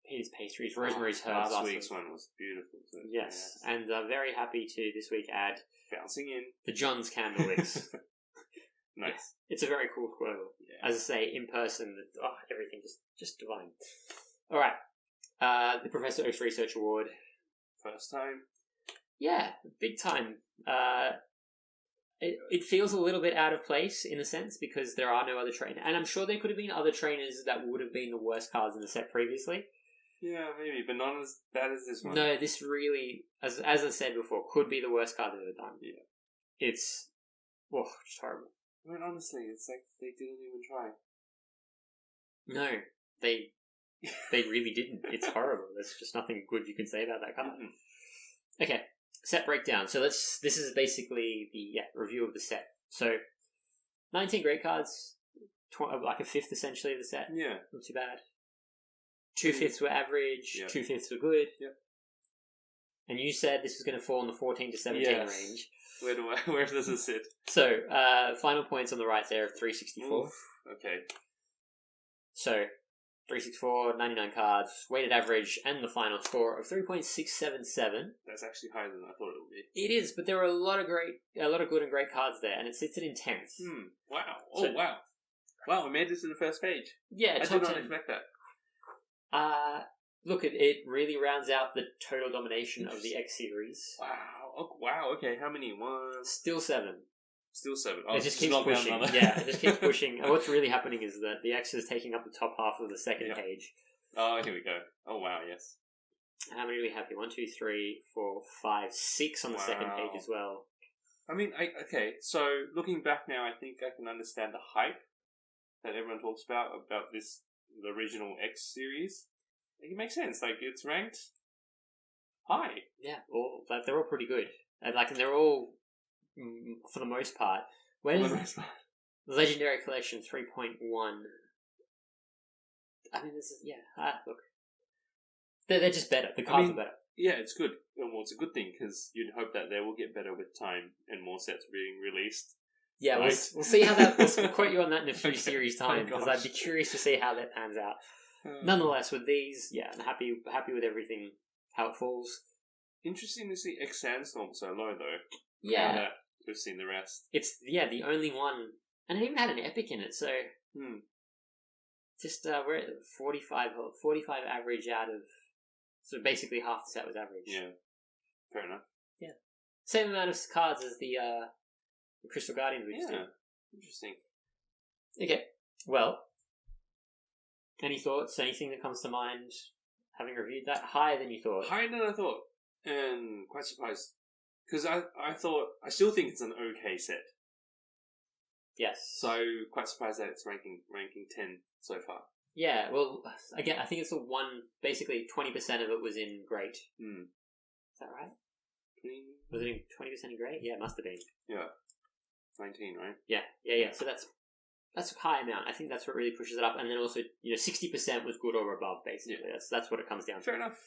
[SPEAKER 1] Peter's Pastries, Rosemary's Herbs.
[SPEAKER 2] Last week's one was beautiful. So
[SPEAKER 1] yes, and very happy to this week add...
[SPEAKER 2] Bouncing in.
[SPEAKER 1] The John's Candle Wicks.
[SPEAKER 2] Nice.
[SPEAKER 1] Yeah, it's a very cool Squirtle.
[SPEAKER 2] Yeah.
[SPEAKER 1] As I say, in person, everything just divine. Alright, the Professor Oak's Research Award.
[SPEAKER 2] First time.
[SPEAKER 1] Yeah, big time. It feels a little bit out of place in a sense because there are no other trainers. And I'm sure there could have been other trainers that would have been the worst cards in the set previously.
[SPEAKER 2] Yeah, maybe, but not as bad as this one.
[SPEAKER 1] No, this really, as I said before, could be the worst card they've ever done.
[SPEAKER 2] Yeah.
[SPEAKER 1] It's, just horrible.
[SPEAKER 2] I mean, honestly, it's like they didn't even try.
[SPEAKER 1] No, they really didn't. It's horrible. There's just nothing good you can say about that card. Mm-hmm. Okay, set breakdown. So this is basically the review of the set. So 19 great cards, like a fifth essentially of the set.
[SPEAKER 2] Yeah,
[SPEAKER 1] not too bad. 2/5 were average.
[SPEAKER 2] Yep.
[SPEAKER 1] 2/5 were good.
[SPEAKER 2] Yep. And
[SPEAKER 1] you said this was going to fall in the 14 to 17 range.
[SPEAKER 2] Where does it sit?
[SPEAKER 1] So final points on the right there of 364.
[SPEAKER 2] Oof, okay.
[SPEAKER 1] So 364, 99 cards, weighted average, and the final score of 3.677.
[SPEAKER 2] That's actually higher than I thought it would be.
[SPEAKER 1] It is, but there are a lot of good and great cards there, and it sits at in 10th.
[SPEAKER 2] Wow. Oh, wow. Wow, we made this to the first page.
[SPEAKER 1] Yeah,
[SPEAKER 2] I did not expect that.
[SPEAKER 1] Look, it really rounds out the total domination of the X series.
[SPEAKER 2] Wow. Oh, wow. Okay, how many? One.
[SPEAKER 1] Still 7.
[SPEAKER 2] Still 7. Oh,
[SPEAKER 1] it just keeps pushing. Yeah, it just keeps pushing. And what's really happening is that the X is taking up the top half of the second page.
[SPEAKER 2] Oh, here we go. Oh, wow, yes.
[SPEAKER 1] How many do we have here? 1, 2, 3, 4, 5, 6 on the second page as well.
[SPEAKER 2] I mean, okay, so looking back now, I think I can understand the hype that everyone talks about this, the original X series. It makes sense. Like, it's ranked high. Yeah,
[SPEAKER 1] they're all pretty good. And they're all, for the most part. The Legendary Collection 3.1. I mean, this is, look. They're just better. The cards are better.
[SPEAKER 2] Yeah, it's good. Well, it's a good thing, because you'd hope that they will get better with time and more sets being released.
[SPEAKER 1] Yeah, right? we'll see how that... We'll quote you on that in a few series' time, because I'd be curious to see how that pans out. Nonetheless, with these, I'm happy with everything, how it falls.
[SPEAKER 2] Interesting to see X Sandstorm so low, though.
[SPEAKER 1] Yeah.
[SPEAKER 2] Now that we've seen the rest.
[SPEAKER 1] It's, the only one... And it even had an epic in it, so... Just, we're at 45 average out of... So basically half the set was average.
[SPEAKER 2] Yeah. Fair enough.
[SPEAKER 1] Yeah. Same amount of cards as the Crystal Guardians we just did.
[SPEAKER 2] Interesting.
[SPEAKER 1] Okay. Well, any thoughts? Anything that comes to mind having reviewed that? Higher than you thought?
[SPEAKER 2] Higher than I thought. And quite surprised. Because I still think it's an okay set.
[SPEAKER 1] Yes.
[SPEAKER 2] So, quite surprised that it's ranking 10 so far.
[SPEAKER 1] Yeah, well, again, I think it's basically 20% of it was in Great. Is that right? Was it in 20% in Great? Yeah, it must have been.
[SPEAKER 2] Yeah. 19, right?
[SPEAKER 1] Yeah. So that's a high amount. I think that's what really pushes it up. And then also, 60% was good or above, basically. Yeah. That's what it comes down to.
[SPEAKER 2] Fair enough.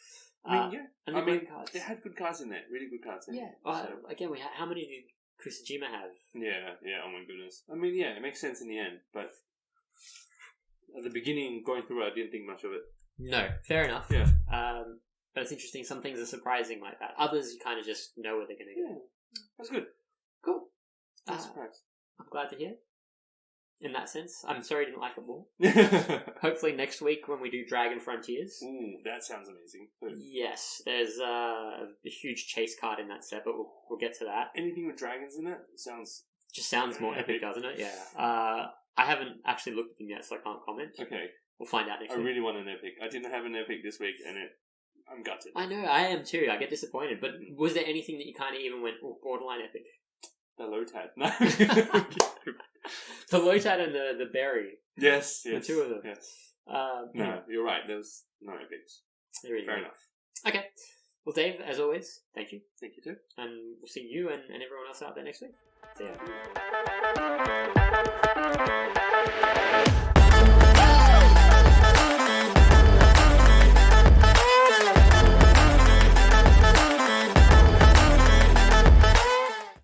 [SPEAKER 2] I mean,
[SPEAKER 1] and the green cards.
[SPEAKER 2] They had good cards in there. Really good cards in there.
[SPEAKER 1] Again, how many did Kusajima have?
[SPEAKER 2] Yeah. Oh my goodness. I mean, yeah, it makes sense in the end, but at the beginning, going through it, I didn't think much of it.
[SPEAKER 1] No, fair enough.
[SPEAKER 2] Yeah.
[SPEAKER 1] But it's interesting. Some things are surprising like that. Others, you kind of just know where they're going to go.
[SPEAKER 2] Yeah. That's good.
[SPEAKER 1] Cool.
[SPEAKER 2] Surprise.
[SPEAKER 1] I'm glad to hear. In that sense, I'm sorry I didn't like it more. Hopefully next week when we do Dragon Frontiers.
[SPEAKER 2] Ooh, that sounds amazing.
[SPEAKER 1] Yes, there's a huge chase card in that set, but we'll get to that.
[SPEAKER 2] Anything with dragons in it sounds
[SPEAKER 1] more epic, doesn't it? Yeah. I haven't actually looked at them yet, so I can't comment.
[SPEAKER 2] Okay.
[SPEAKER 1] We'll find out next week.
[SPEAKER 2] I really want an epic. I didn't have an epic this week, and I'm gutted.
[SPEAKER 1] I know, I am too. I get disappointed. But was there anything that you kind of even went, borderline epic?
[SPEAKER 2] The Lotad. No.
[SPEAKER 1] The Lotad and the Berry.
[SPEAKER 2] Yes.
[SPEAKER 1] The two of them.
[SPEAKER 2] Yes. No, you're right. There's no epics. Fair enough.
[SPEAKER 1] Okay. Well, Dave, as always, thank you.
[SPEAKER 2] Thank you too.
[SPEAKER 1] And we'll see you and everyone else out there next week. See ya.